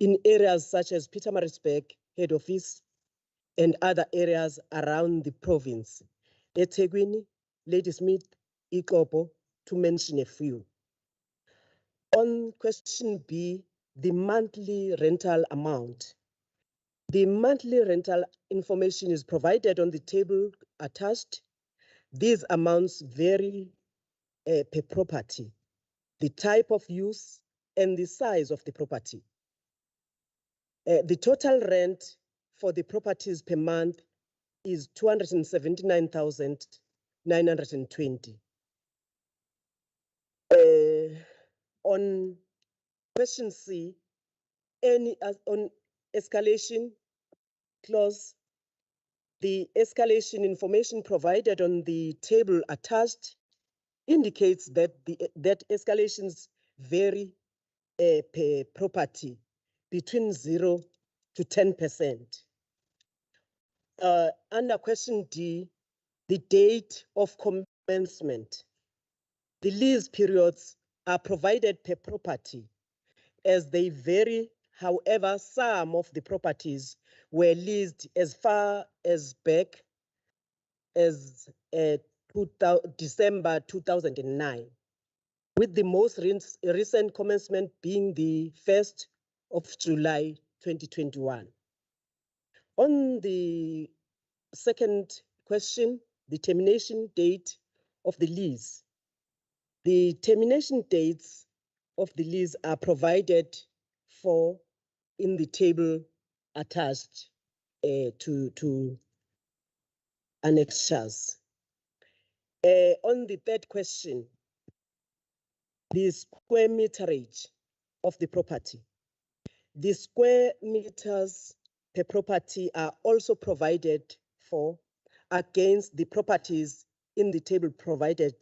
in areas such as Pietermaritzburg head office and other areas around the province, eThekwini, Ladysmith, Scopa, to mention a few. On question B, the monthly rental amount. The monthly rental information is provided on the table attached. These amounts vary per property, the type of use, and the size of the property. The total rent for the properties per month is 279,920. On question C, on escalation clause, the escalation information provided on the table attached indicates that that escalations vary per property between 0 to 10%. Under question D, the date of commencement. The lease periods are provided per property as they vary. However, some of the properties were leased as far as back as December 2009, with the most recent commencement being the 1st of July 2021. On the second question, the termination date of the lease. The termination dates of the lease are provided for in the table attached to annexures. On the third question, the square meterage of the property. The square meters per property are also provided for against the properties in the table provided,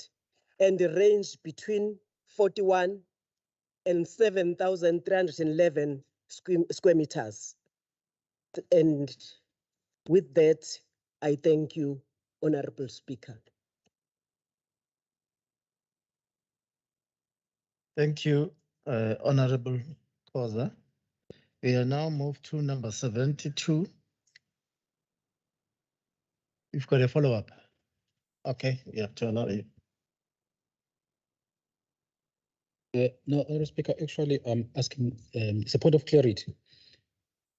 and the range between 41 and 7,311 square meters. And with that, I thank you, Honorable Speaker. Thank you, Honorable Khoza. We are now moved to number 72. You've got a follow-up. Okay, we have to allow you. No, Honorable Speaker, actually, I'm asking, it's a point of clarity.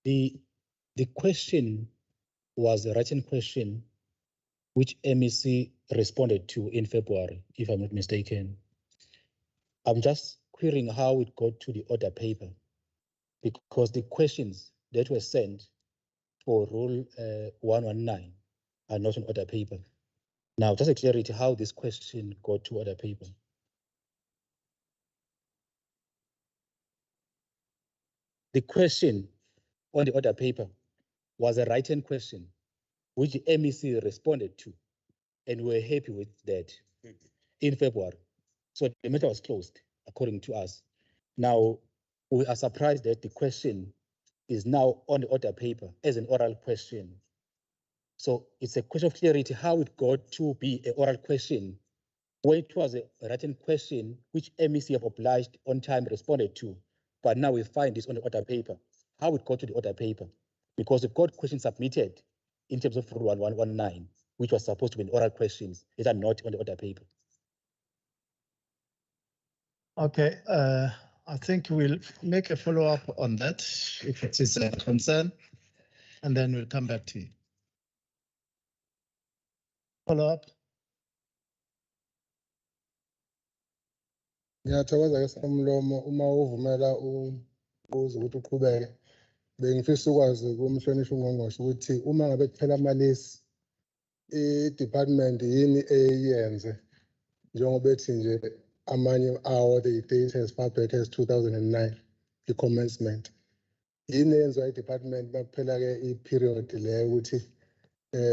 The The question was a written question which MEC responded to in February, if I'm not mistaken. I'm just querying how it got to the order paper, because the questions that were sent for Rule 119 are not on order paper. Now, just a clarity how this question got to order paper. The question on the order paper was a written question which the MEC responded to, and we were happy with that in February. So the matter was closed, according to us. Now, we are surprised that the question is now on the order paper as an oral question. So it's a question of clarity how it got to be an oral question when it was a written question which MEC have obliged on time responded to, but now we find this on the order paper. How it got to the order paper? Because we've got questions submitted in terms of Rule 1119, which was supposed to be oral questions, that are not on the order paper. Okay, I think we'll make a follow-up on that if it is a concern, and then we'll come back to you. Follow-up. Ngiyathokoza ke Somlomo uma uvumela ubuze ukuthi uqhubeke. Bengifisa ukwazi kumhlonishwa ungqongqoshe ukuthi uma ngabe kuphela amalesi i-department yini eyenze njengoba ethi nje amanye awo the date as far back as 2009 i-commencement. Yini eyenziwa i-department makuphela ke i-period le ukuthi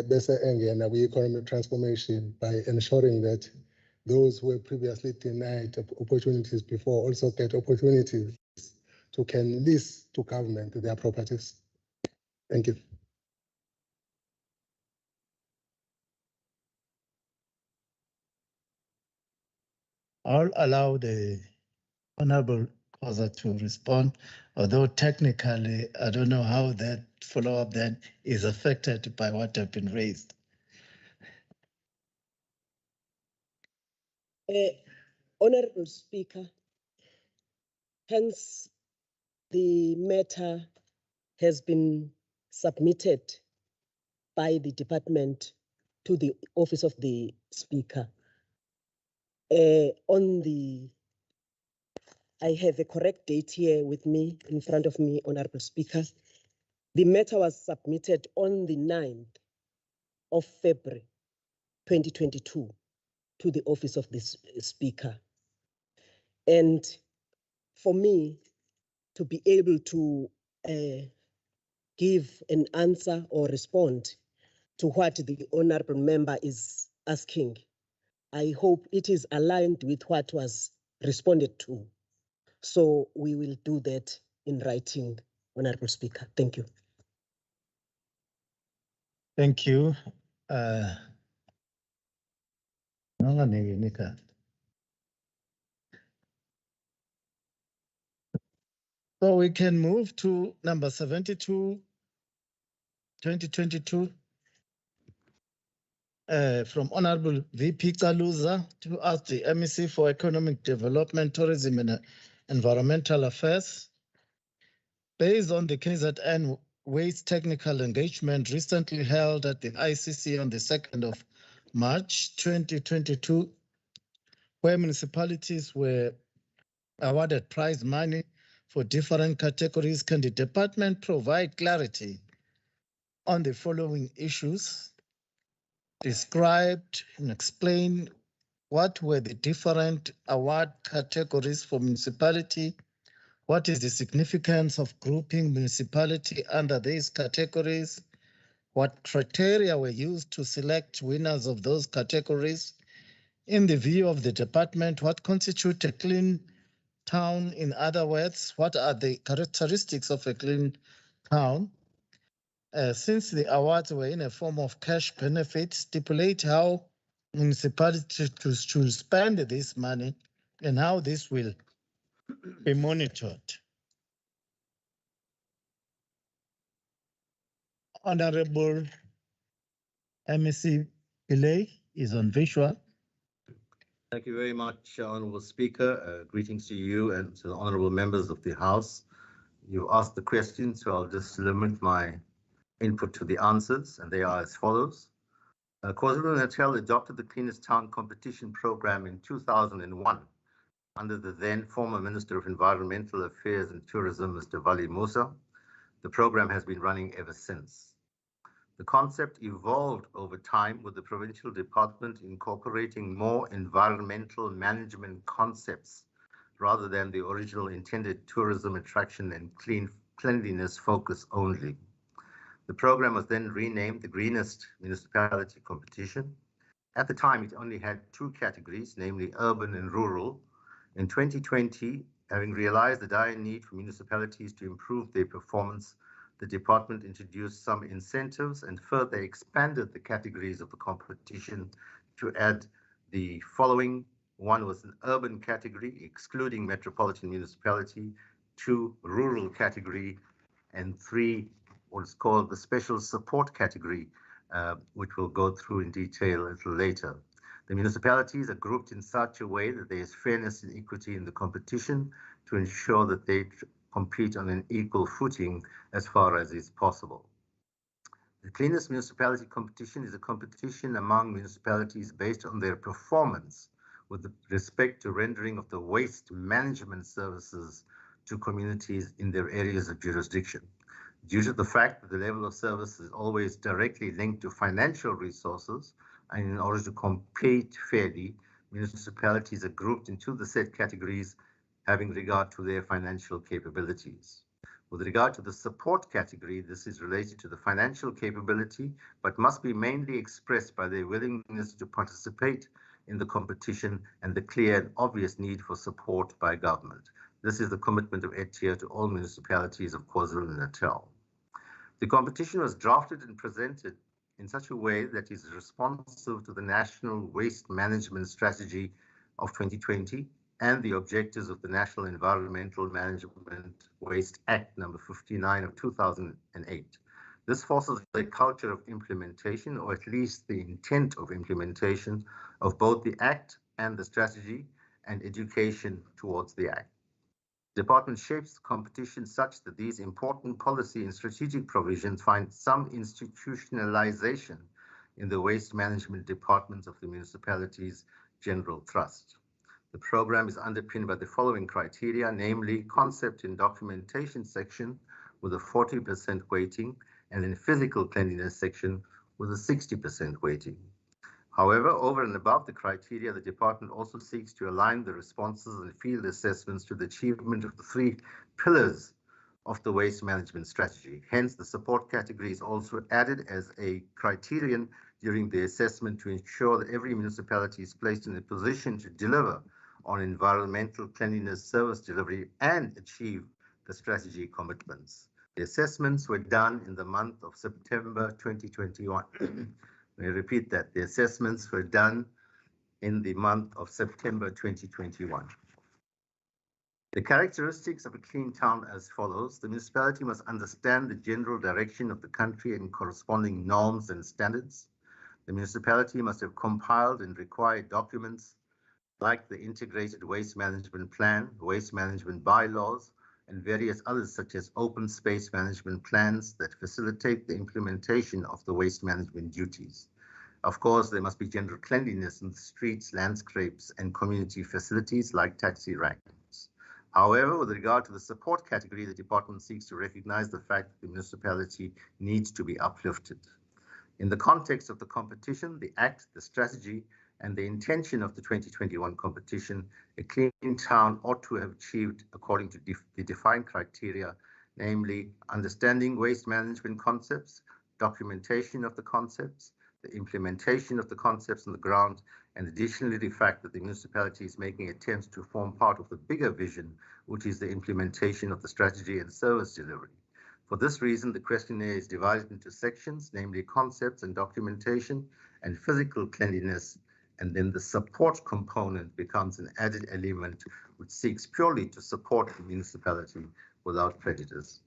bese engena kwi-economic transformation by ensuring that those who were previously denied opportunities before also get opportunities to can lease to government their properties. Thank you. I'll allow the Honorable Khoza to respond, although technically, I don't know how that follow-up then is affected by what have been raised. Honorable Speaker, hence the matter has been submitted by the department to the office of the Speaker. I have a correct date here with me in front of me, Honorable Speaker. The matter was submitted on the 9th of February 2022 to the office of the Speaker. And for me to be able to give an answer or respond to what the honorable member is asking, I hope it is aligned with what was responded to. So we will do that in writing, Honorable Speaker. Thank you. Thank you. So we can move to number 72, 2022, from Honorable VP Kaluza to ask the MEC for Economic Development, Tourism and Environmental Affairs. Based on the KZN Waste Technical Engagement recently held at the ICC on the 2nd of March 2022, where municipalities were awarded prize money for different categories, can the department provide clarity on the following issues? Described and explain what were the different award categories for municipality, what is the significance of grouping municipality under these categories, what criteria were used to select winners of those categories. In the view of the department, what constitutes a clean town? In other words, what are the characteristics of a clean town? Since the awards were in a form of cash benefit, stipulate how municipalities should spend this money and how this will be monitored. Honorable MEC Pillay is on visual. Thank you very much, Honorable Speaker. Greetings to you and to the honorable members of the House. You asked the question, so I'll just limit my input to the answers, and they are as follows. KwaZulu-Natal adopted the Cleanest Town competition program in 2001 under the then former Minister of Environmental Affairs and Tourism, Mr. Vali Musa. The program has been running ever since. The concept evolved over time with the provincial department incorporating more environmental management concepts rather than the original intended tourism attraction and cleanliness focus only. The program was then renamed the Greenest Municipality Competition. At the time, it only had two categories, namely urban and rural. In 2020, having realized the dire need for municipalities to improve their performance, the department introduced some incentives and further expanded the categories of the competition to add the following. One was an urban category, excluding metropolitan municipality, 2, rural category, and 3, what's called the special support category, which we'll go through in detail a little later. The municipalities are grouped in such a way that there is fairness and equity in the competition to ensure that they compete on an equal footing as far as is possible. The Cleanest Municipality Competition is a competition among municipalities based on their performance with respect to rendering of the waste management services to communities in their areas of jurisdiction. Due to the fact that the level of service is always directly linked to financial resources, and in order to compete fairly, municipalities are grouped into the set categories having regard to their financial capabilities. With regard to the support category, this is related to the financial capability, but must be mainly expressed by their willingness to participate in the competition and the clear and obvious need for support by government. This is the commitment of ETIA to all municipalities of KwaZulu-Natal. The competition was drafted and presented in such a way that is responsive to the National Waste Management Strategy of 2020 and the objectives of the National Environmental Management Waste Act number 59 of 2008. This fosters a culture of implementation, or at least the intent of implementation, of both the Act and the strategy, and education towards the Act. The department shapes the competition such that these important policy and strategic provisions find some institutionalization in the waste management departments of the municipality's general trust. The program is underpinned by the following criteria, namely concept and documentation section with a 40% weighting, and in physical cleanliness section with a 60% weighting. However, over and above the criteria, the department also seeks to align the responses and field assessments to the achievement of the 3 pillars of the waste management strategy. Hence, the support category is also added as a criterion during the assessment to ensure that every municipality is placed in a position to deliver on environmental cleanliness service delivery and achieve the strategy commitments. The assessments were done in the month of September 2021. Let me repeat that. The assessments were done in the month of September 2021. The characteristics of a clean town as follows. The municipality must understand the general direction of the country and corresponding norms and standards. The municipality must have compiled and required documents like the Integrated Waste Management Plan, Waste Management Bylaws, and various others such as open space management plans that facilitate the implementation of the waste management duties. Of course, there must be general cleanliness in the streets, landscapes, and community facilities like taxi ranks. However, with regard to the support category, the department seeks to recognize the fact that the municipality needs to be uplifted. In the context of the competition, the Act, the strategy, and the intention of the 2021 competition, a clean town ought to have achieved according to the defined criteria, namely understanding waste management concepts, documentation of the concepts, the implementation of the concepts on the ground, and additionally the fact that the municipality is making attempts to form part of the bigger vision, which is the implementation of the strategy and service delivery. For this reason, the questionnaire is divided into sections, namely concepts and documentation and physical cleanliness, and then the support component becomes an added element which seeks purely to support the municipality without prejudice.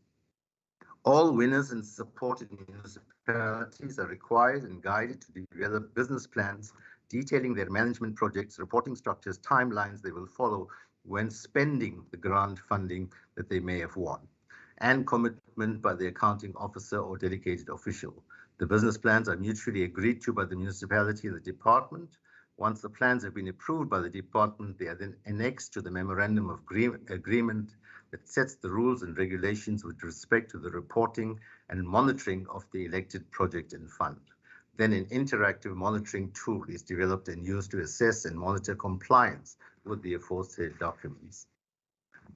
All winners and supported municipalities are required and guided to develop business plans detailing their management projects, reporting structures, timelines they will follow when spending the grant funding that they may have won. and commitment by the accounting officer or delegated official. The business plans are mutually agreed to by the municipality and the department. Once the plans have been approved by the department, they are then annexed to the memorandum of agreement that sets the rules and regulations with respect to the reporting and monitoring of the elected project and fund. Then an interactive monitoring tool is developed and used to assess and monitor compliance with the aforesaid documents.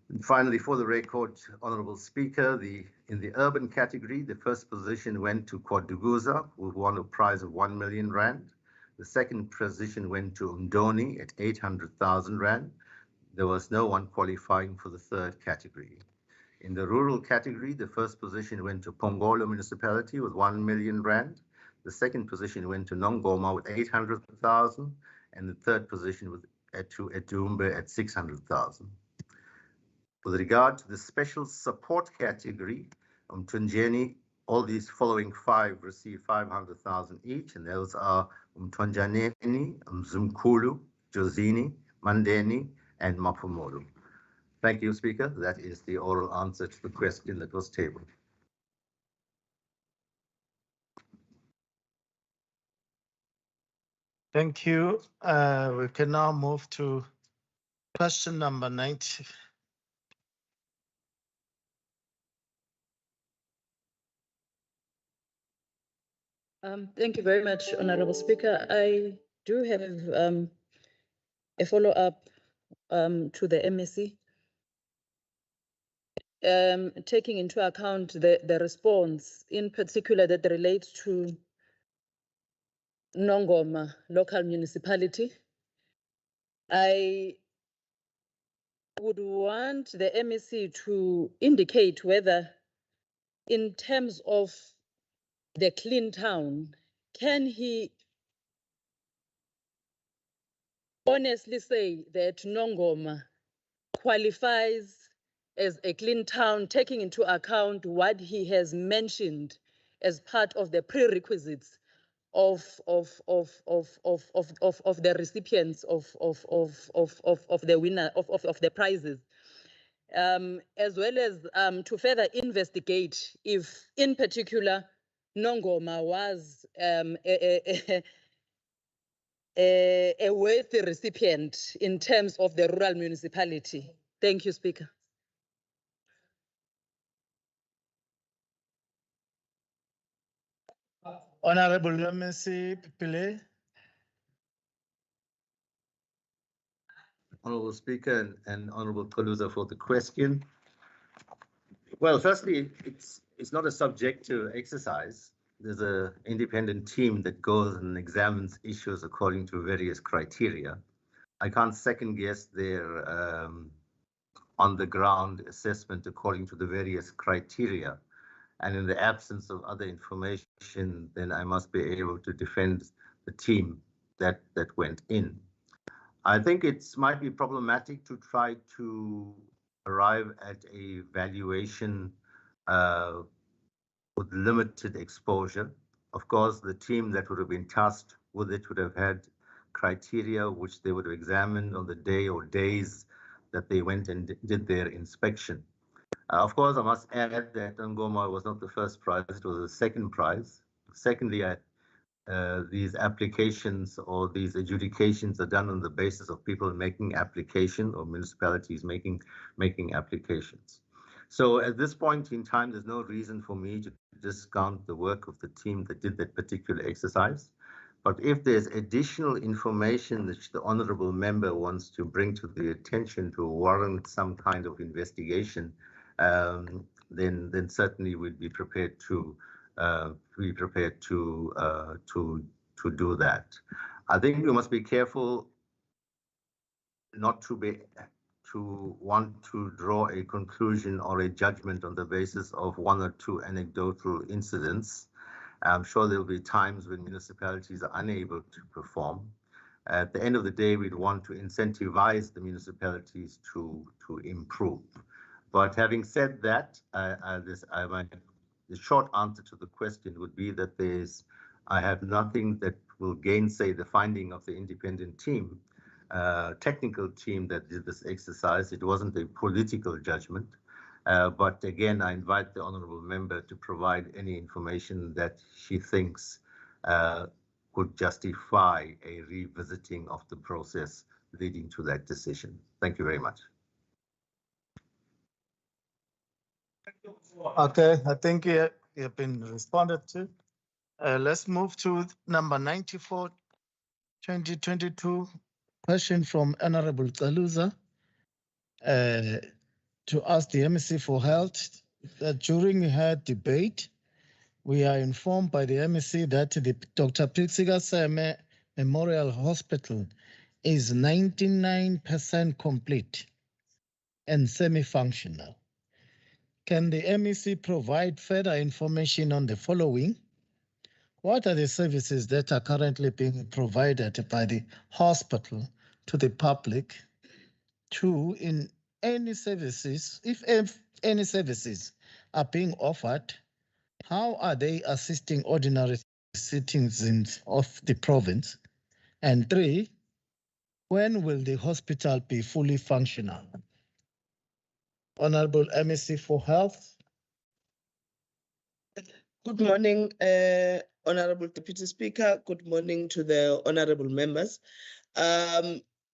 And finally, for the record, Honourable Speaker, in the urban category, the first position went to KwaDuguza, who won a prize of 1 million rand. The second position went to Umdoni at 800,000 rand. There was no one qualifying for the third category. In the rural category, the first position went to Pongolo Municipality with 1 million rand. The second position went to Nongoma with 800,000, and the third position was to Edumbe at 600,000. With regard to the special support category, Umtunjeni, all these following five received 500,000 each, and those are Umtunjaneni, Mzumkulu, Josini, Mandeni, and Mapumolu. Thank you, Speaker. That is the oral answer to the question that was tabled. Thank you. We can now move to question number 90. Thank you very much, Honorable Speaker. I do have a follow-up to the MEC. Taking into account the response, in particular that relates to Nongoma local municipality, I would want the MEC to indicate whether, in terms of the clean town, can he honestly say that Nongoma qualifies as a clean town, taking into account what he has mentioned as part of the prerequisites of the recipients of the winner of the prizes, as well as to further investigate if, in particular, Nongoma was a worthy recipient in terms of the rural municipality. Thank you, Speaker. Honorable MEC Pile. Honourable Speaker and Honourable Kaluza for the question. Well, firstly, it's not a subjective exercise. There's an independent team that goes and examines issues according to various criteria. I can't second guess their on-the-ground assessment according to the various criteria. And in the absence of other information, then I must be able to defend the team that went in. I think it might be problematic to try to arrive at a valuation with limited exposure. Of course, the team that would have been tasked with it would have had criteria which they would have examined on the day or days that they went and did their inspection. Of course, I must add that Ngoma was not the first prize, it was the second prize. Secondly, these applications or these adjudications are done on the basis of people making application or municipalities making applications. So at this point in time, there's no reason for me to discount the work of the team that did that particular exercise. But if there's additional information that the honourable member wants to bring to the attention to warrant some kind of investigation, then certainly we'd be prepared to do that. I think we must be careful not to want to draw a conclusion or a judgment on the basis of one or two anecdotal incidents. I'm sure there will be times when municipalities are unable to perform. At the end of the day, we'd want to incentivize the municipalities to improve. But having said that, the short answer to the question would be that I have nothing that will gainsay the finding of the independent team, technical team that did this exercise. It wasn't a political judgment. But again, I invite the honourable member to provide any information that she thinks could justify a revisiting of the process leading to that decision. Thank you very much. Okay, I think you have been responded to. Let's move to number 94, 2022, question from Honorable Taluza to ask the MEC for Health that during her debate, we are informed by the MEC that the Dr. Pixiga Seme Memorial Hospital is 99% complete and semi-functional. Can the MEC provide further information on the following? What are the services that are currently being provided by the hospital to the public? 2, in any services, if any services are being offered, how are they assisting ordinary citizens of the province? And 3, when will the hospital be fully functional? Honorable MEC for Health. Good morning, Honorable Deputy Speaker. Good morning to the honorable members.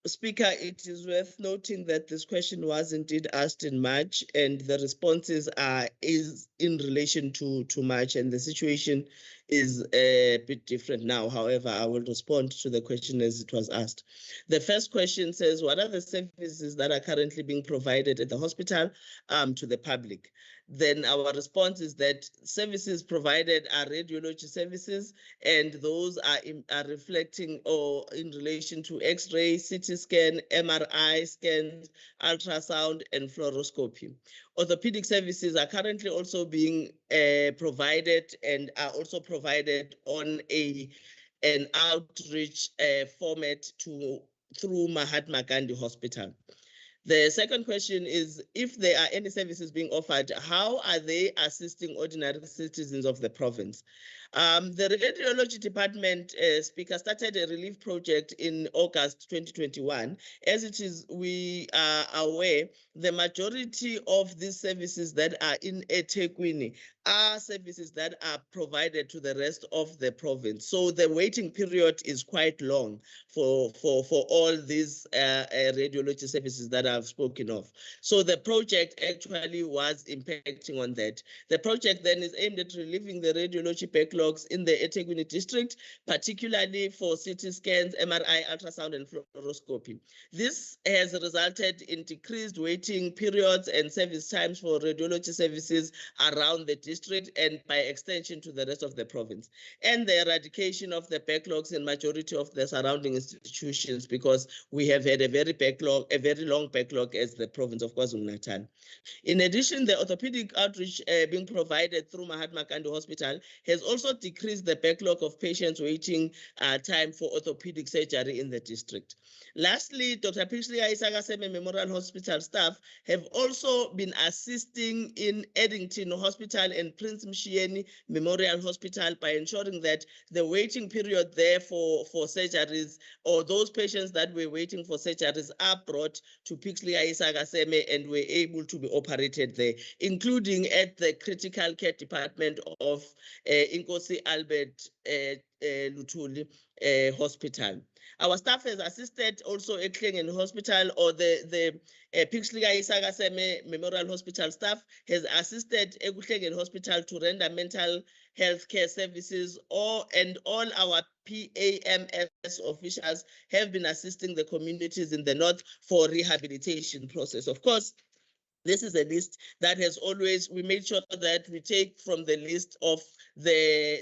Speaker, it is worth noting that this question was indeed asked in March, and the responses is in relation to March, and the situation is a bit different now. However, I will respond to the question as it was asked. The first question says, what are the services that are currently being provided at the hospital to the public? Then our response is that services provided are radiology services, and those are reflecting or in relation to X-ray, CT scan, MRI scans, ultrasound, and fluoroscopy. Orthopedic services are currently also being provided and are also provided on an outreach format through Mahatma Gandhi Hospital. The second question is, if there are any services being offered, how are they assisting ordinary citizens of the province? The Radiology Department, Speaker, started a relief project in August 2021. As it is, we are aware, the majority of these services that are in eThekwini are services that are provided to the rest of the province. So the waiting period is quite long for all these radiology services that I've spoken of. So the project actually was impacting on that. The project then is aimed at relieving the radiology backlogs in the eThekwini district, particularly for CT scans, MRI, ultrasound, and fluoroscopy. This has resulted in decreased waiting periods and service times for radiology services around the district and by extension to the rest of the province, and the eradication of the backlogs in majority of the surrounding institutions, because we have had a very long backlog as the province of KwaZulu-Natal. In addition, the orthopedic outreach being provided through Mahatma Gandhi Hospital has also decreased the backlog of patients waiting time for orthopedic surgery in the district. Lastly, Dr. Pixley Isakaseme Memorial Hospital staff have also been assisting in Eddington Hospital and Prince Mshieni Memorial Hospital by ensuring that the waiting period there for surgeries, or those patients that were waiting for surgeries, are brought to Pixley Isakaseme and were able to be operated there, including at the critical care department of Inkosi Albert Lutuli Hospital. Our staff has assisted also at Cleanest Hospital, or the Pixley Isakaseme Memorial Hospital staff has assisted at Cleanest Hospital to render mental health care services, and all our PAMS officials have been assisting the communities in the north for rehabilitation process. Of course, this is a list that has always, we made sure that we take from the list of the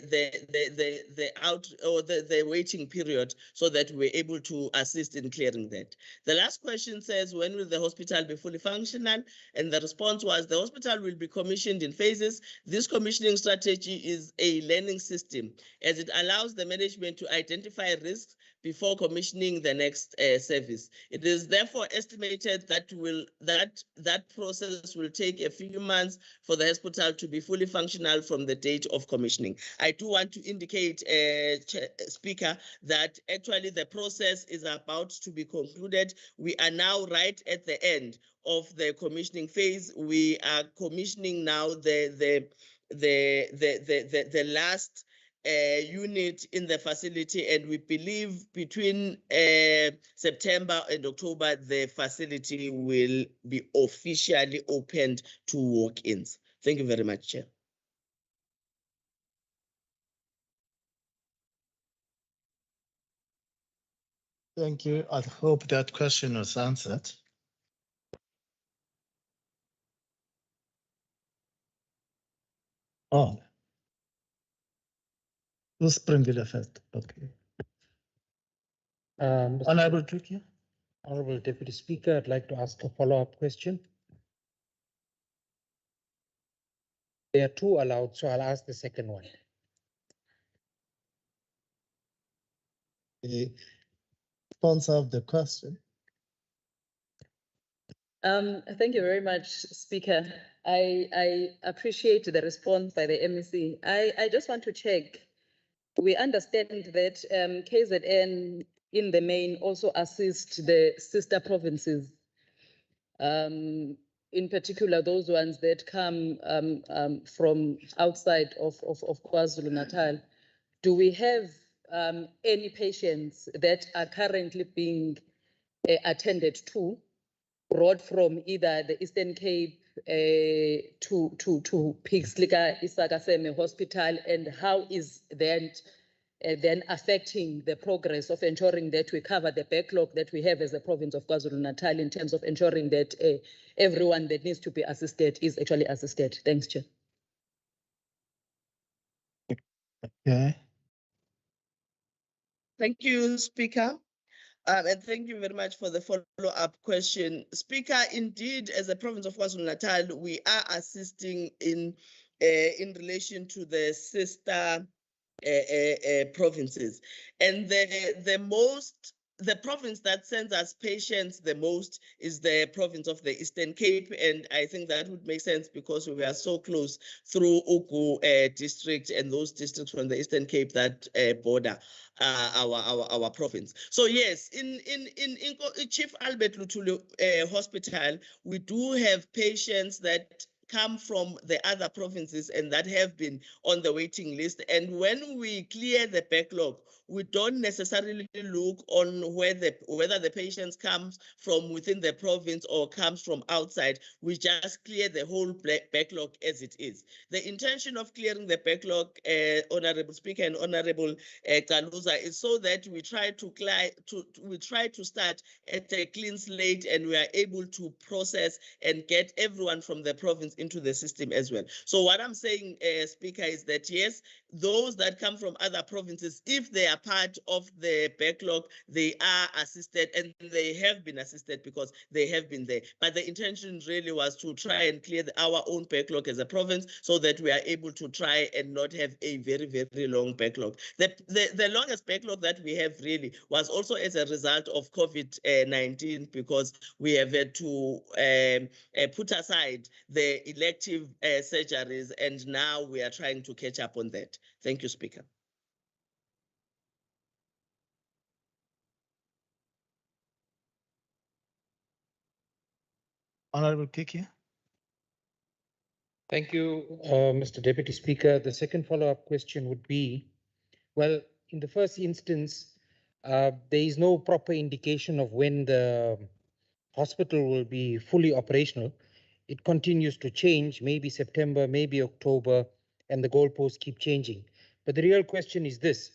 waiting period, so that we're able to assist in clearing that. The last question says, when will the hospital be fully functional? And the response was, the hospital will be commissioned in phases. This commissioning strategy is a learning system, as it allows the management to identify risks, before commissioning the next service. It is therefore estimated that that process will take a few months for the hospital to be fully functional from the date of commissioning. I do want to indicate, Speaker, that actually the process is about to be concluded. We are now right at the end of the commissioning phase. We are commissioning now the last unit in the facility, and we believe between September and October the facility will be officially opened to walk-ins. Thank you very much, Chair. Thank you. I hope that question was answered. Oh. Who's Springville first? Okay. Honorable Tukia. Honorable Deputy Speaker, I'd like to ask a follow-up question. There are two allowed, so I'll ask the second one. The sponsor of the question. Thank you very much, Speaker. I appreciate the response by the MEC. I just want to check. We understand that KZN in the main also assist the sister provinces, in particular those ones that come from outside of KwaZulu-Natal. Do we have any patients that are currently being attended to, brought from either the Eastern Cape to Pixlika Isakaseme Hospital, and how is that then affecting the progress of ensuring that we cover the backlog that we have as a province of KwaZulu-Natal in terms of ensuring that everyone that needs to be assisted is actually assisted? Thanks, Chair. Okay. Thank you, Speaker. And thank you very much for the follow-up question. Speaker, indeed, as a province of KwaZulu-Natal, we are assisting in relation to the sister provinces. And the province that sends us patients the most is the province of the Eastern Cape, and I think that would make sense because we are so close through Ugu district and those districts from the Eastern Cape that border our province. So yes, in Chief Albert Lutulu Hospital, we do have patients that come from the other provinces and that have been on the waiting list. And when we clear the backlog, we don't necessarily look on whether the patients comes from within the province or comes from outside. We just clear the whole backlog as it is. The intention of clearing the backlog, Honorable Speaker and Honorable Kaluza, is so that we try to start at a clean slate and we are able to process and get everyone from the province into the system as well. So what I'm saying, Speaker, is that yes, those that come from other provinces, if they are part of the backlog, they are assisted and they have been assisted because they have been there. But the intention really was to try and clear our own backlog as a province so that we are able to try and not have a very, very long backlog. The longest backlog that we have really was also as a result of COVID-19 because we have had to put aside the elective surgeries, and now we are trying to catch up on that. Thank you, Speaker. Honorable Kiki. Thank you, Mr. Deputy Speaker. The second follow-up question would be, well, in the first instance, there is no proper indication of when the hospital will be fully operational. It continues to change, maybe September, maybe October, and the goalposts keep changing. But the real question is this.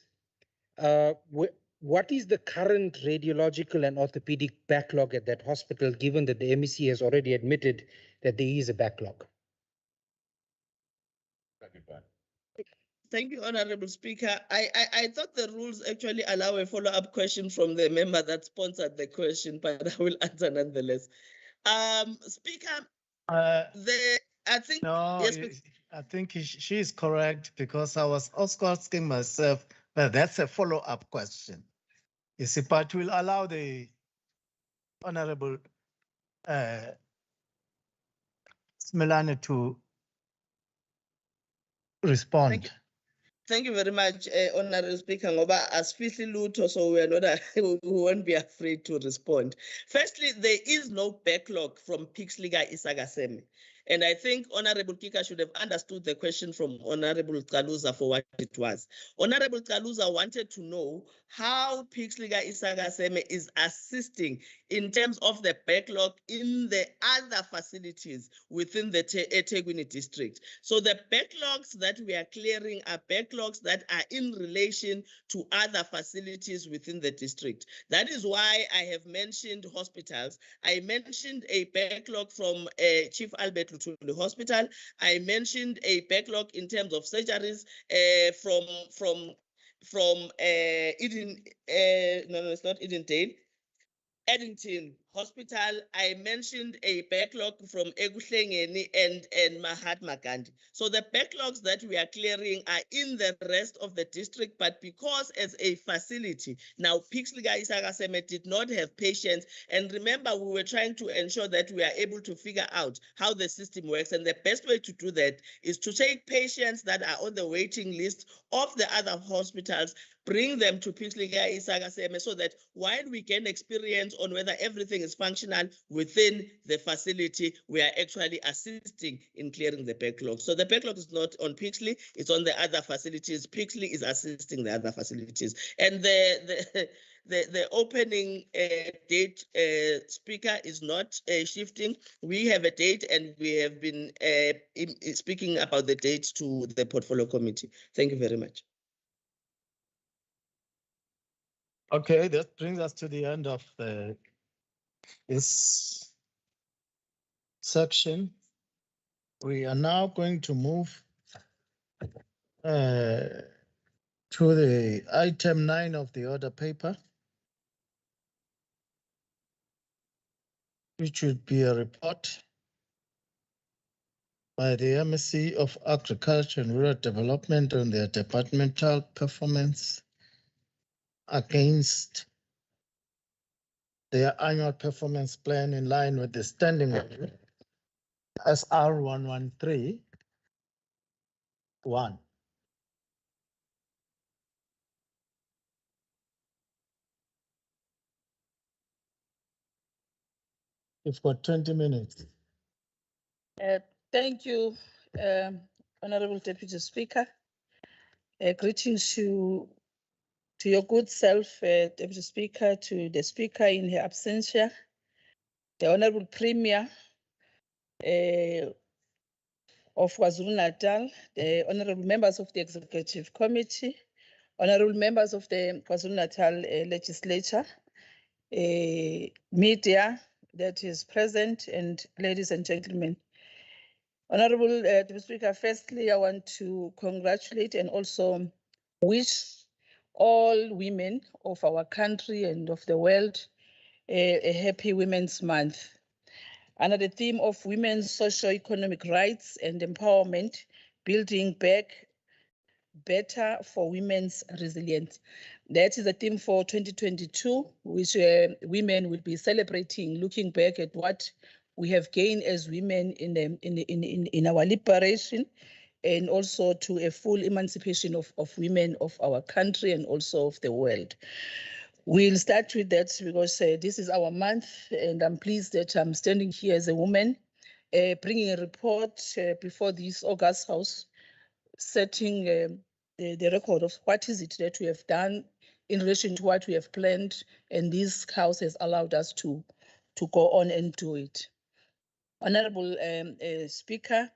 What is the current radiological and orthopedic backlog at that hospital, given that the MEC has already admitted that there is a backlog? Thank you, Honorable Speaker. I thought the rules actually allow a follow-up question from the member that sponsored the question, but I will answer nonetheless. Speaker, I think no, yes, I think she is correct because I was also asking myself, well, that's a follow-up question. Yes, but will allow the Honorable Smelane to respond. Thank you very much, Honorable Speaker. Ngoba asifihli lutho, so we are not, we won't be afraid to respond. Firstly, there is no backlog from Pixliga Isagaseme. And I think Honorable Kika should have understood the question from Honorable Kaluza for what it was. Honorable Kaluza wanted to know how Pixliga Isagaseme is assisting in terms of the backlog in the other facilities within the eThekwini district. So the backlogs that we are clearing are backlogs that are in relation to other facilities within the district. That is why I have mentioned hospitals. I mentioned a backlog from Chief Albert Lutuli Hospital. I mentioned a backlog in terms of surgeries from Eden, no, it's not Edendale, Eddington Hospital. I mentioned a backlog from Eguhlengeni and Mahatma Gandhi. So the backlogs that we are clearing are in the rest of the district, but because as a facility, now Pixliga Isagaseme did not have patients. And remember, we were trying to ensure that we are able to figure out how the system works. And the best way to do that is to take patients that are on the waiting list of the other hospitals, bring them to Pixliga Isagaseme so that while we gain experience on whether everything is functional within the facility, we are actually assisting in clearing the backlog. So the backlog is not on Pixley, it's on the other facilities. Pixley is assisting the other facilities. And the opening date, Speaker, is not shifting. We have a date and we have been speaking about the date to the portfolio committee. Thank you very much. Okay, that brings us to the end of this section. We are now going to move to the item 9 of the order paper, which would be a report by the MSc of Agriculture and Rural Development on their departmental performance against their annual performance plan in line with the standing order SR 1131. You've got 20 minutes. Thank you, Honorable Deputy Speaker. Greetings to your good self, Deputy Speaker, to the Speaker in her absentia, the Honorable Premier of KwaZulu-Natal, the Honorable members of the Executive Committee, Honorable members of the KwaZulu-Natal Legislature, media that is present, and ladies and gentlemen. Honorable Deputy Speaker, firstly, I want to congratulate and also wish all women of our country and of the world a happy Women's Month. Under the theme of women's socio-economic rights and empowerment, building back better for women's resilience. That is the theme for 2022, which women will be celebrating, looking back at what we have gained as women in our liberation, and also to a full emancipation of women of our country and also of the world. We'll start with that because this is our month, and I'm pleased that I'm standing here as a woman, bringing a report before this August House, setting the record of what is it that we have done in relation to what we have planned, and this House has allowed us to go on and do it. Honorable Speaker,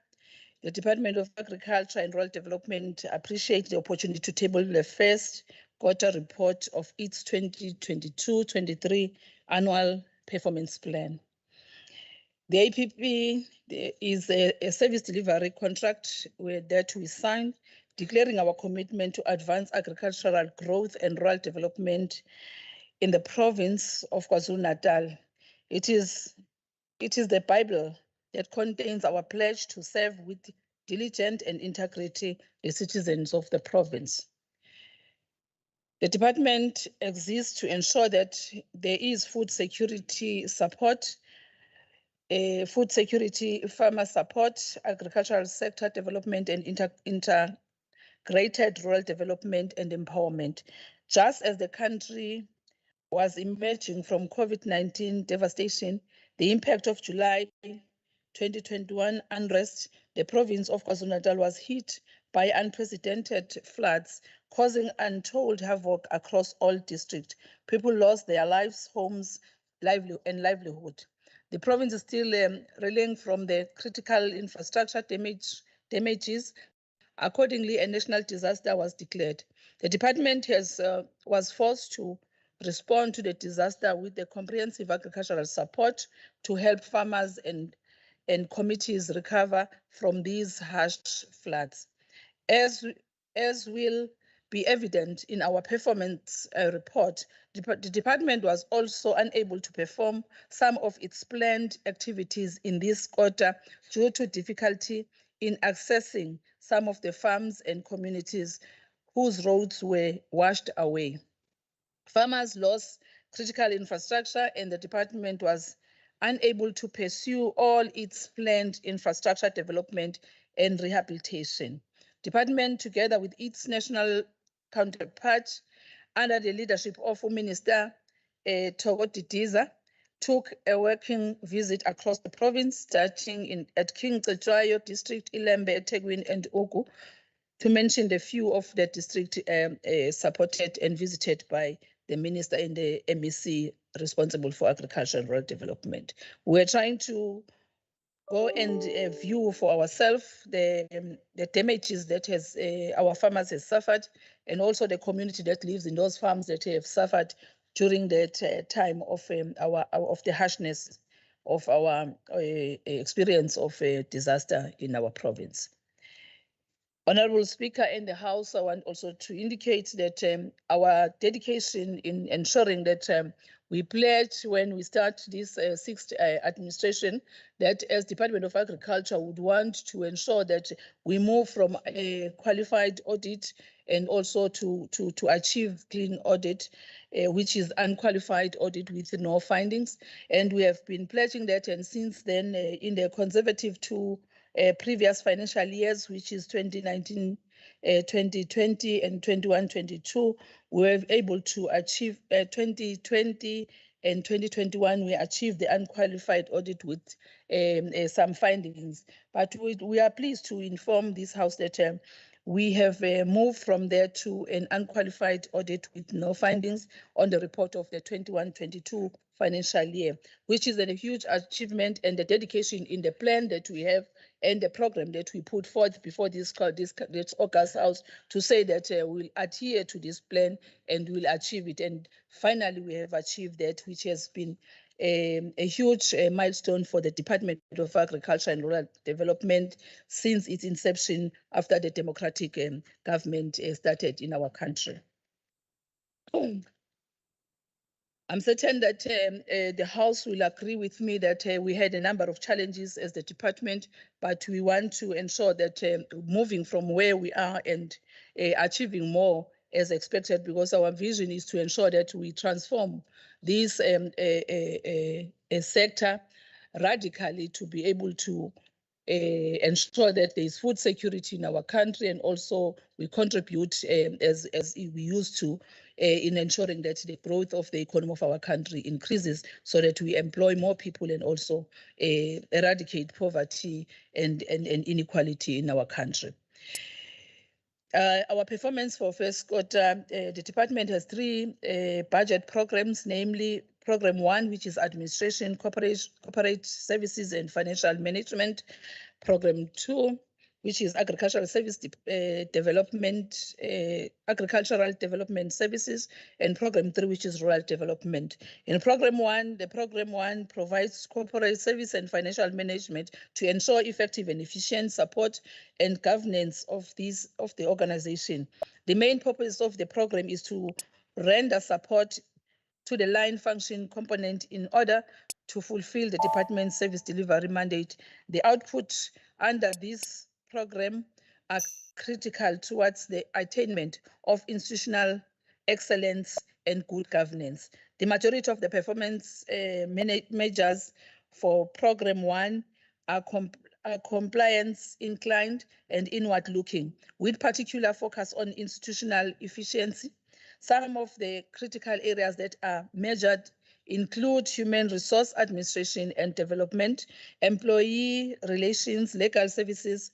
the Department of Agriculture and Rural Development appreciates the opportunity to table the first quarter report of its 2022-23 annual performance plan. The APP is a service delivery contract that we signed, declaring our commitment to advance agricultural growth and rural development in the province of KwaZulu-Natal. It is the Bible that contains our pledge to serve with diligence and integrity the citizens of the province. The department exists to ensure that there is food security support, food security, farmer support, agricultural sector development, and integrated rural development and empowerment. Just as the country was emerging from COVID-19 devastation, the impact of July 2021 unrest, the province of KwaZulu-Natal was hit by unprecedented floods, causing untold havoc across all districts. People lost their lives, homes, livelihood. The province is still reeling from the critical infrastructure damages. Accordingly, a national disaster was declared. The department was forced to respond to the disaster with the comprehensive agricultural support to help farmers and communities recover from these harsh floods. As will be evident in our performance report, the department was also unable to perform some of its planned activities in this quarter due to difficulty in accessing some of the farms and communities whose roads were washed away. Farmers lost critical infrastructure and the department was unable to pursue all its planned infrastructure development and rehabilitation. Department, together with its national counterpart, under the leadership of Minister Didiza, took a working visit across the province, starting at King Cetshwayo District, Ilembe, eThekwini, and Ogu, to mention the few of the district supported and visited by the minister and the MEC responsible for agriculture and rural development. We're trying to go and view for ourselves the damages that our farmers have suffered, and also the community that lives in those farms that have suffered during that time of the harshness of our experience of disaster in our province. Honorable Speaker and the House, I want also to indicate that our dedication in ensuring that we pledge when we start this sixth administration that as Department of Agriculture would want to ensure that we move from a qualified audit and also to achieve clean audit, which is unqualified audit with no findings. And we have been pledging that, and since then in the conservative previous financial years, which is 2019, 2020 and 21-22, we were able to achieve 2020 and 2021, we achieved the unqualified audit with some findings. But we are pleased to inform this House that we have moved from there to an unqualified audit with no findings on the report of the 21-22 financial year, which is a huge achievement and the dedication in the plan that we have and the program that we put forth before this August House to say that we'll adhere to this plan and we'll achieve it. And finally, we have achieved that, which has been a huge milestone for the Department of Agriculture and Rural Development since its inception after the democratic government started in our country. I'm certain that the House will agree with me that we had a number of challenges as the department, but we want to ensure that moving from where we are and achieving more as expected, because our vision is to ensure that we transform this sector radically to be able to ensure that there is food security in our country, and also we contribute as we used to in ensuring that the growth of the economy of our country increases so that we employ more people and also eradicate poverty and inequality in our country. Our performance for first quarter, the department has three budget programs, namely Program 1, which is Administration, Corporate Services and Financial Management. Program 2, which is Agricultural Service Development, Agricultural Development Services, and Program 3, which is Rural Development. In Program 1, the Program 1 provides corporate service and financial management to ensure effective and efficient support and governance of the organization. The main purpose of the program is to render support to the line function component in order to fulfill the department's service delivery mandate. The output under this program are critical towards the attainment of institutional excellence, and good governance. The majority of the performance measures for Program 1 are compliance inclined and inward looking, with particular focus on institutional efficiency. Some of the critical areas that are measured include human resource administration and development, employee relations, legal services,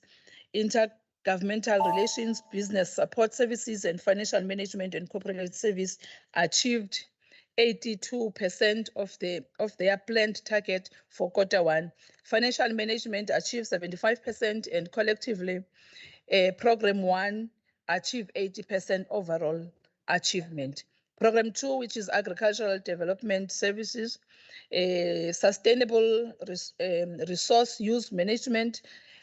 intergovernmental relations, business support services, and financial management and corporate service achieved 82% of their planned target for Q1. Financial management achieved 75%, and collectively, Program 1 achieved 80% overall achievement. Program 2, which is agricultural development services, sustainable resource use management,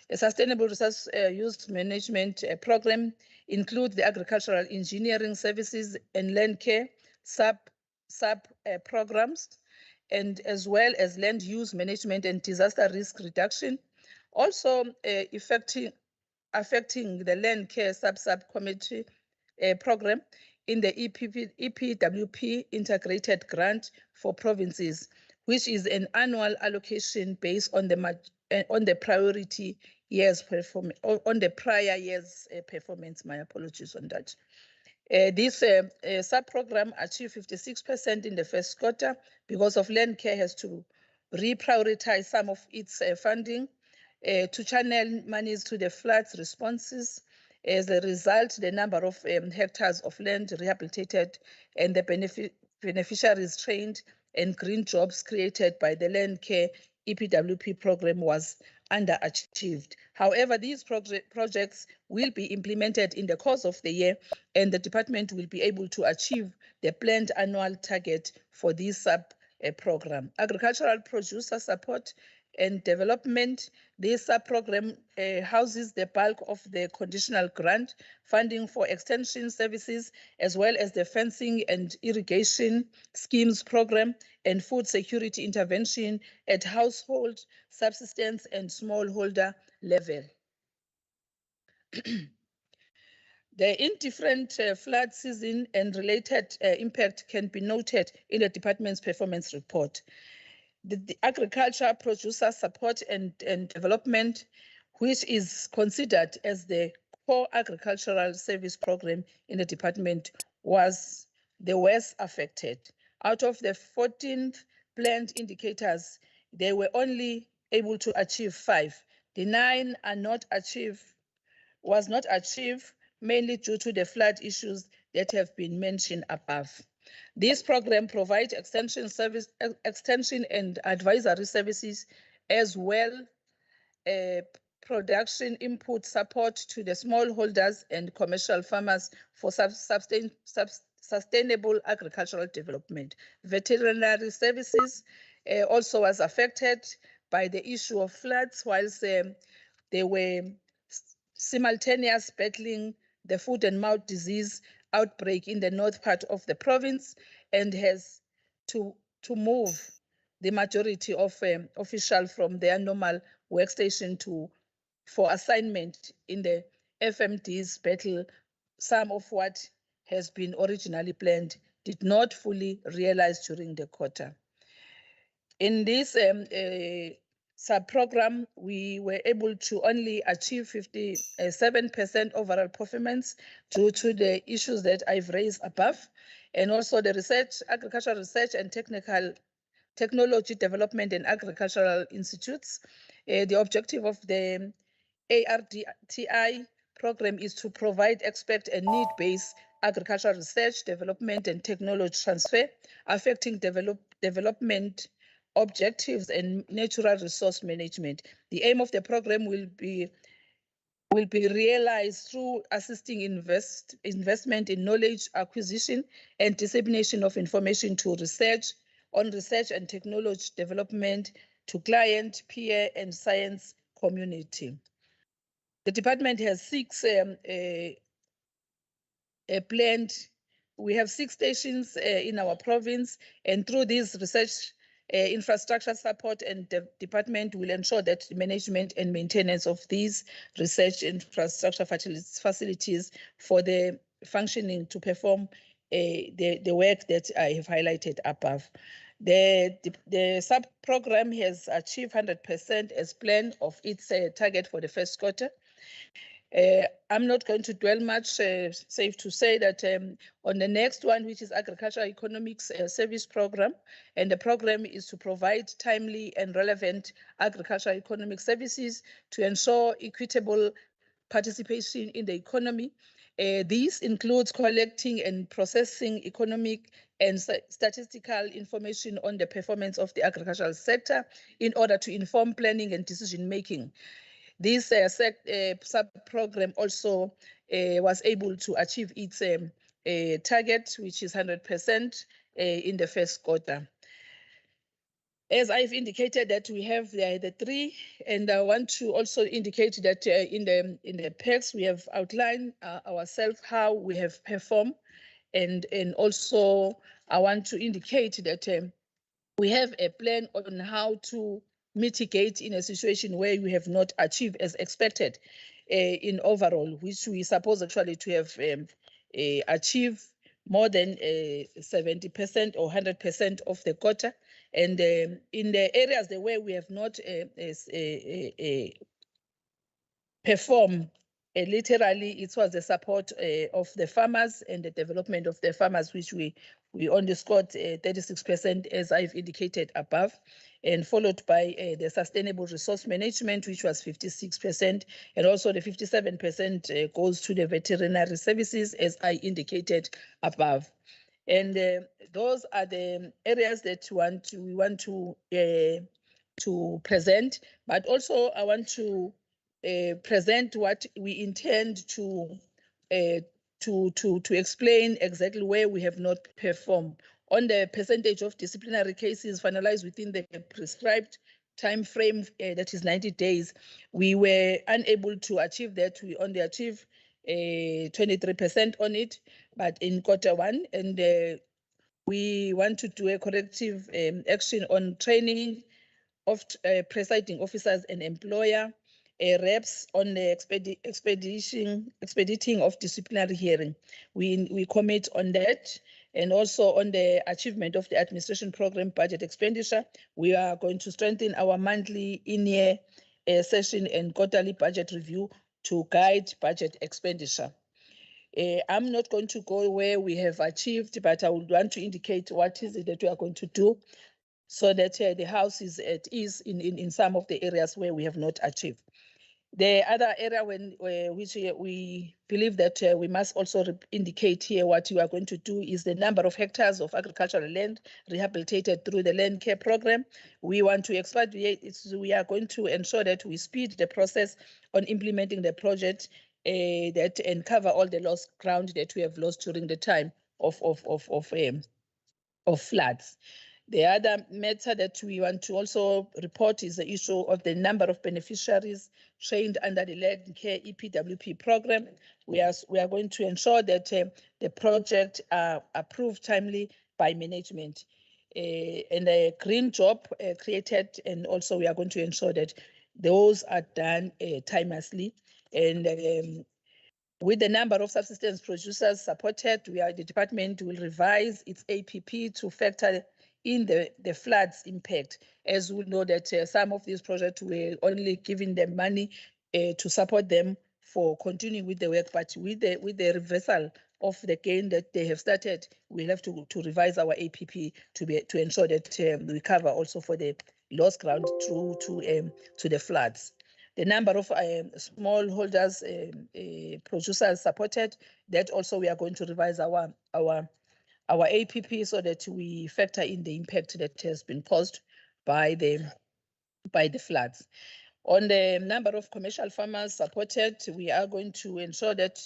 a sustainable resource use management program includes the agricultural engineering services and land care sub programs, and as well as land use management and disaster risk reduction. Also affecting the land care subcommittee program in the EPWP integrated grant for provinces, which is an annual allocation based on the priority years performance, on the prior year's performance. My apologies on that. This sub-program achieved 56% in the first quarter because of land care has to reprioritize some of its funding to channel monies to the floods responses. As a result, the number of hectares of land rehabilitated and the beneficiaries trained and green jobs created by the land care EPWP program was underachieved. However, these projects will be implemented in the course of the year, and the department will be able to achieve the planned annual target for this sub-program. Agricultural producer support and development. This sub-program houses the bulk of the conditional grant funding for extension services, as well as the fencing and irrigation schemes program and food security intervention at household, subsistence, and smallholder level. The indifferent flood season and related impact can be noted in the department's performance report. The agriculture producer support and development, which is considered as the core agricultural service program in the department, was the worst affected. Out of the 14 planned indicators, they were only able to achieve 5. The 9 was not achieved, mainly due to the flood issues that have been mentioned above. This program provides extension and advisory services, as well production input support to the smallholders and commercial farmers for sustainable agricultural development. Veterinary services also was affected by the issue of floods, whilst they were simultaneous battling the foot and mouth disease outbreak in the north part of the province, and has to move the majority of officials from their normal workstation for assignment in the FMD's battle. Some of what has been originally planned did not fully realize during the quarter. In this sub-program, we were able to only achieve 57% overall performance due to the issues that I've raised above, and also the research, agricultural research and technology development and agricultural institutes. The objective of the ARDTI program is to provide expert and need-based agricultural research, development, and technology transfer, affecting development objectives and natural resource management. The aim of the program will be realized through assisting investment in knowledge acquisition and dissemination of information to research and technology development to client, peer, and science community. The department has 6 planned. We have 6 stations in our province, and through this research infrastructure support, and the department will ensure that the management and maintenance of these research infrastructure facilities for the functioning to perform the work that I have highlighted above. The sub-program has achieved 100% as planned of its target for the first quarter. I'm not going to dwell much, safe to say that on the next one, which is Agricultural Economics Service Program, and the program is to provide timely and relevant agricultural economic services to ensure equitable participation in the economy. This includes collecting and processing economic and statistical information on the performance of the agricultural sector in order to inform planning and decision making. This sub-program also was able to achieve its target, which is 100% in the first quarter. As I've indicated that we have the three, and I want to also indicate that in the PECs we have outlined ourselves how we have performed, and also I want to indicate that we have a plan on how to mitigate in a situation where we have not achieved as expected in overall, which we suppose actually to have achieved more than 70% or 100% of the quota. And in the areas where we have not performed, literally it was the support of the farmers and the development of the farmers, which we only scored 36%, as I've indicated above, and followed by the sustainable resource management, which was 56%, and also the 57% goes to the veterinary services, as I indicated above. And those are the areas that we want to present, but also I want to present what we intend to explain exactly where we have not performed. On the percentage of disciplinary cases finalized within the prescribed time frame, that is 90 days, we were unable to achieve that. We only achieved 23% on it, but in quarter one, and we want to do a corrective action on training of presiding officers and employer reps on the expediting of disciplinary hearing. We commit on that, and also on the achievement of the administration program budget expenditure. We are going to strengthen our monthly in-year session and quarterly budget review to guide budget expenditure. I'm not going to go where we have achieved, but I would want to indicate what is it that we are going to do so that the House is at ease in some of the areas where we have not achieved. The other area which we believe that we must also indicate here what you are going to do is the number of hectares of agricultural land rehabilitated through the land care program. We want to expedite it. We are going to ensure that we speed the process on implementing the project and cover all the lost ground that we have lost during the time of floods. The other matter that we want to also report is the issue of the number of beneficiaries trained under the Land Care EPWP program. We are going to ensure that the project are approved timely by management. And a green job created, and also we are going to ensure that those are done timelessly. And with the number of subsistence producers supported, the department will revise its APP to factor in the floods impact. As we know that some of these projects were only giving them money to support them for continuing with the work, but with the reversal of the gain that they have started, we have to revise our APP to ensure that we cover also for the lost ground through to the floods. The number of smallholders producers supported, that also we are going to revise our APP so that we factor in the impact that has been caused by the floods. On the number of commercial farmers supported, we are going to ensure that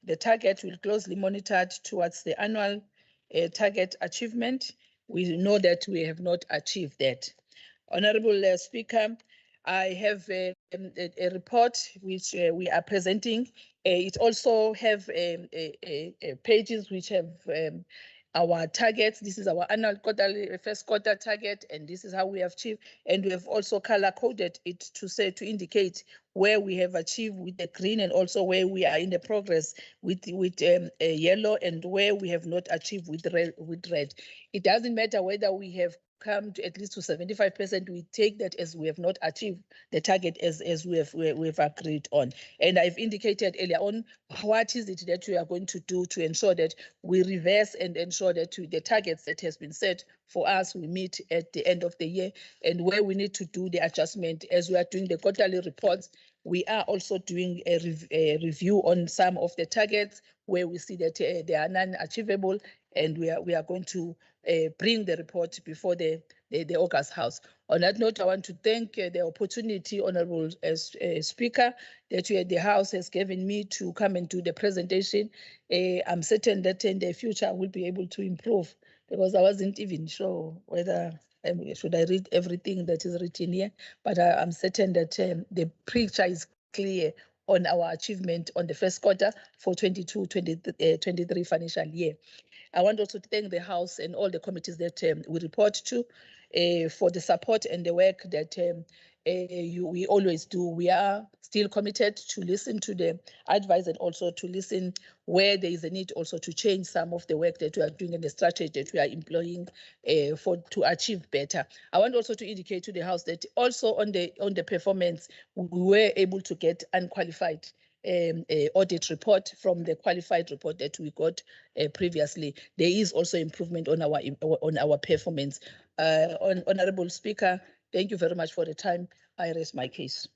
the target will closely monitored towards the annual target achievement. We know that we have not achieved that. Honorable Speaker, I have a report which we are presenting. It also have pages which have our targets. This is our annual quarterly first quarter target, and this is how we have achieved. And we have also color coded it to indicate where we have achieved with the green, and also where we are in the progress with yellow, and where we have not achieved with red. It doesn't matter whether we have come to at least to 75%, we take that as we have not achieved the target as we have agreed on. And I've indicated earlier on what is it that we are going to do to ensure that we reverse and ensure that the targets that has been set for us we meet at the end of the year, and where we need to do the adjustment as we are doing the quarterly reports. We are also doing a review on some of the targets where we see that they are non-achievable, and we are going to bring the report before the August House. On that note, I want to thank the opportunity, Honourable Speaker, that the House has given me to come and do the presentation. I'm certain that in the future I will be able to improve, because I wasn't even sure whether should I read everything that is written here, but I'm certain that the picture is clear on our achievement on the first quarter for 22-23 financial year. I want also to thank the House and all the committees that we report to for the support and the work that we always do. We are still committed to listen to the advice, and also to listen where there is a need also to change some of the work that we are doing and the strategy that we are employing to achieve better. I want also to indicate to the House that also on the performance, we were able to get unqualified audit report from the qualified report that we got previously. There is also improvement on our performance. Honourable Speaker, thank you very much for the time. I raise my case.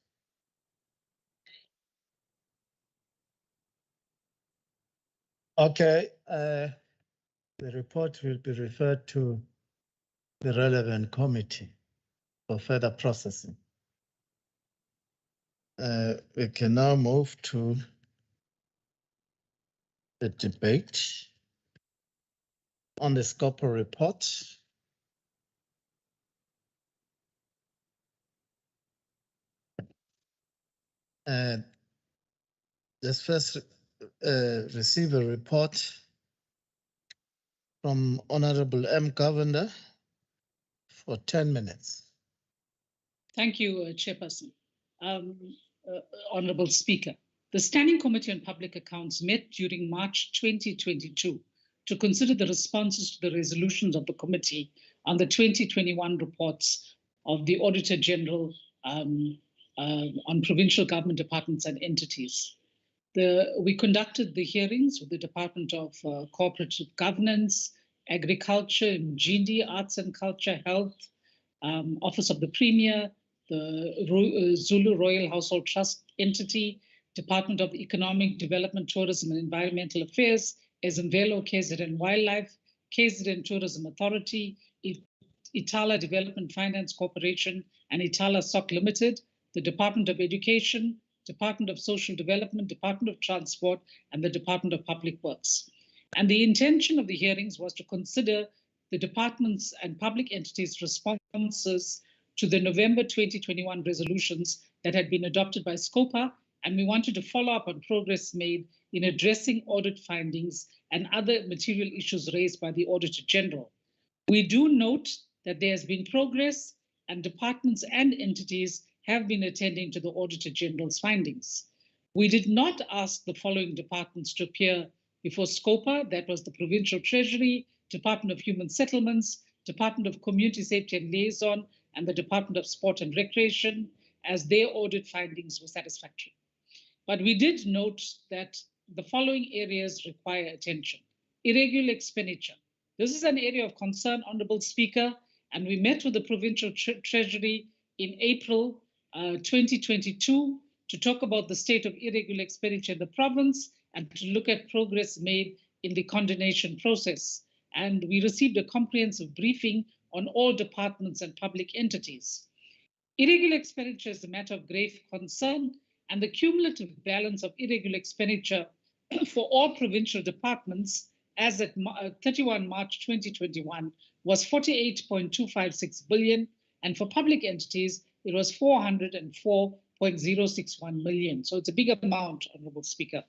Okay, the report will be referred to the relevant committee for further processing. We can now move to the debate on the Scopa report. Let's first receive a report from Honorable M. Governor for 10 minutes. Thank you, Chairperson. Honourable Speaker, the Standing Committee on Public Accounts met during March 2022 to consider the responses to the resolutions of the committee on the 2021 reports of the Auditor General on provincial government departments and entities. We conducted the hearings with the Department of Cooperative Governance, Agriculture, Mjindi, Arts and Culture, Health, Office of the Premier, the Zulu Royal Household Trust entity, Department of Economic Development, Tourism and Environmental Affairs, Ezemvelo, KZN Wildlife, KZN Tourism Authority, Itala Development Finance Corporation, and Itala SOC Limited, the Department of Education, Department of Social Development, Department of Transport, and the Department of Public Works. And the intention of the hearings was to consider the departments and public entities' responses to the November 2021 resolutions that had been adopted by Scopa, and we wanted to follow up on progress made in addressing audit findings and other material issues raised by the Auditor General. We do note that there has been progress, and departments and entities have been attending to the Auditor General's findings. We did not ask the following departments to appear before Scopa, that was the Provincial Treasury, Department of Human Settlements, Department of Community Safety and Liaison, and the Department of Sport and Recreation, as their audit findings were satisfactory. But we did note that the following areas require attention. Irregular expenditure. This is an area of concern, Honourable Speaker, and we met with the Provincial Treasury in April 2022 to talk about the state of irregular expenditure in the province and to look at progress made in the condonation process. And we received a comprehensive briefing on all departments and public entities. Irregular expenditure is a matter of grave concern, and the cumulative balance of irregular expenditure for all provincial departments as at 31 March 2021 was 48.256 billion, and for public entities, it was 404.061 million. So it's a big amount, Honourable Speaker.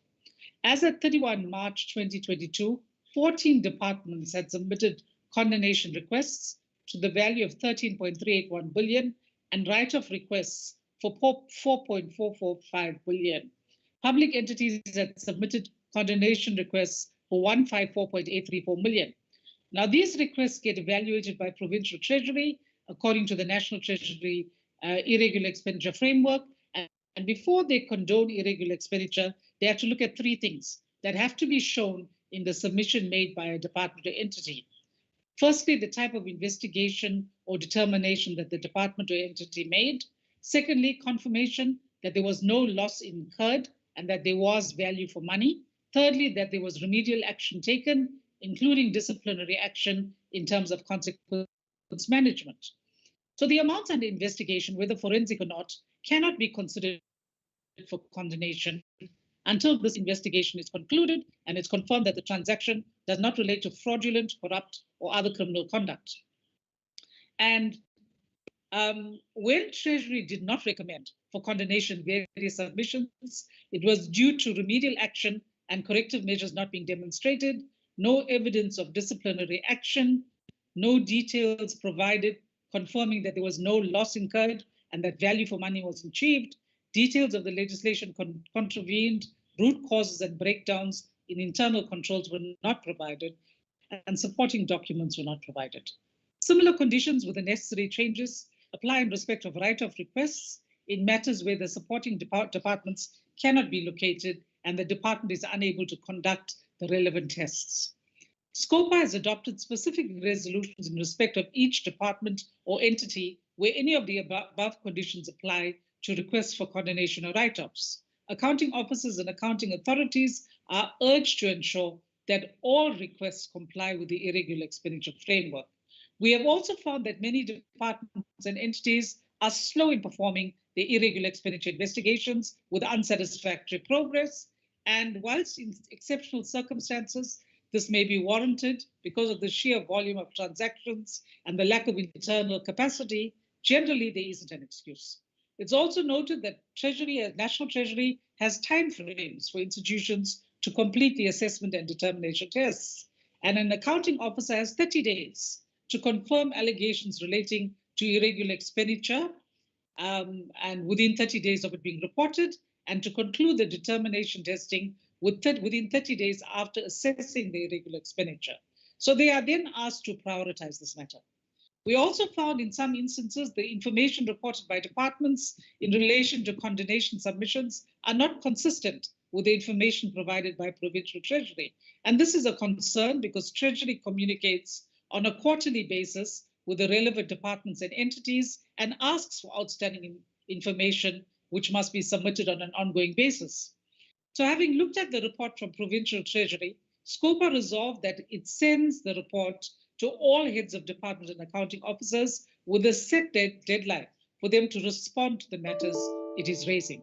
As at 31 March 2022, 14 departments had submitted condonation requests to the value of 13.381 billion and write-off requests for 4.445 billion. Public entities had submitted condonation requests for 154.834 million. Now, these requests get evaluated by Provincial Treasury according to the National Treasury Irregular Expenditure Framework. And before they condone irregular expenditure, they have to look at three things that have to be shown in the submission made by a department or entity. Firstly, the type of investigation or determination that the department or entity made. Secondly, confirmation that there was no loss incurred and that there was value for money. Thirdly, that there was remedial action taken, including disciplinary action in terms of consequence management. So the amounts under investigation, whether forensic or not, cannot be considered for condonation until this investigation is concluded and it's confirmed that the transaction does not relate to fraudulent, corrupt, or other criminal conduct. And when Treasury did not recommend for condonation various submissions, it was due to remedial action and corrective measures not being demonstrated, no evidence of disciplinary action, no details provided confirming that there was no loss incurred and that value for money was achieved, details of the legislation contravened, root causes and breakdowns in internal controls were not provided, and supporting documents were not provided. Similar conditions with the necessary changes apply in respect of write-off requests in matters where the supporting departments cannot be located and the department is unable to conduct the relevant tests. Scopa has adopted specific resolutions in respect of each department or entity where any of the above conditions apply to requests for condonation or write-offs. Accounting officers and accounting authorities are urged to ensure that all requests comply with the irregular expenditure framework. We have also found that many departments and entities are slow in performing the irregular expenditure investigations with unsatisfactory progress. And whilst in exceptional circumstances, this may be warranted because of the sheer volume of transactions and the lack of internal capacity, generally there isn't an excuse. It's also noted that National Treasury has time frames for institutions to complete the assessment and determination tests. And an accounting officer has 30 days to confirm allegations relating to irregular expenditure and within 30 days of it being reported, and to conclude the determination testing within 30 days after assessing the irregular expenditure. So they are then asked to prioritize this matter. We also found in some instances the information reported by departments in relation to condonation submissions are not consistent with the information provided by Provincial Treasury. And this is a concern because Treasury communicates on a quarterly basis with the relevant departments and entities and asks for outstanding information which must be submitted on an ongoing basis. So having looked at the report from Provincial Treasury, Scopa resolved that it sends the report to all heads of department and accounting officers with a set deadline for them to respond to the matters it is raising.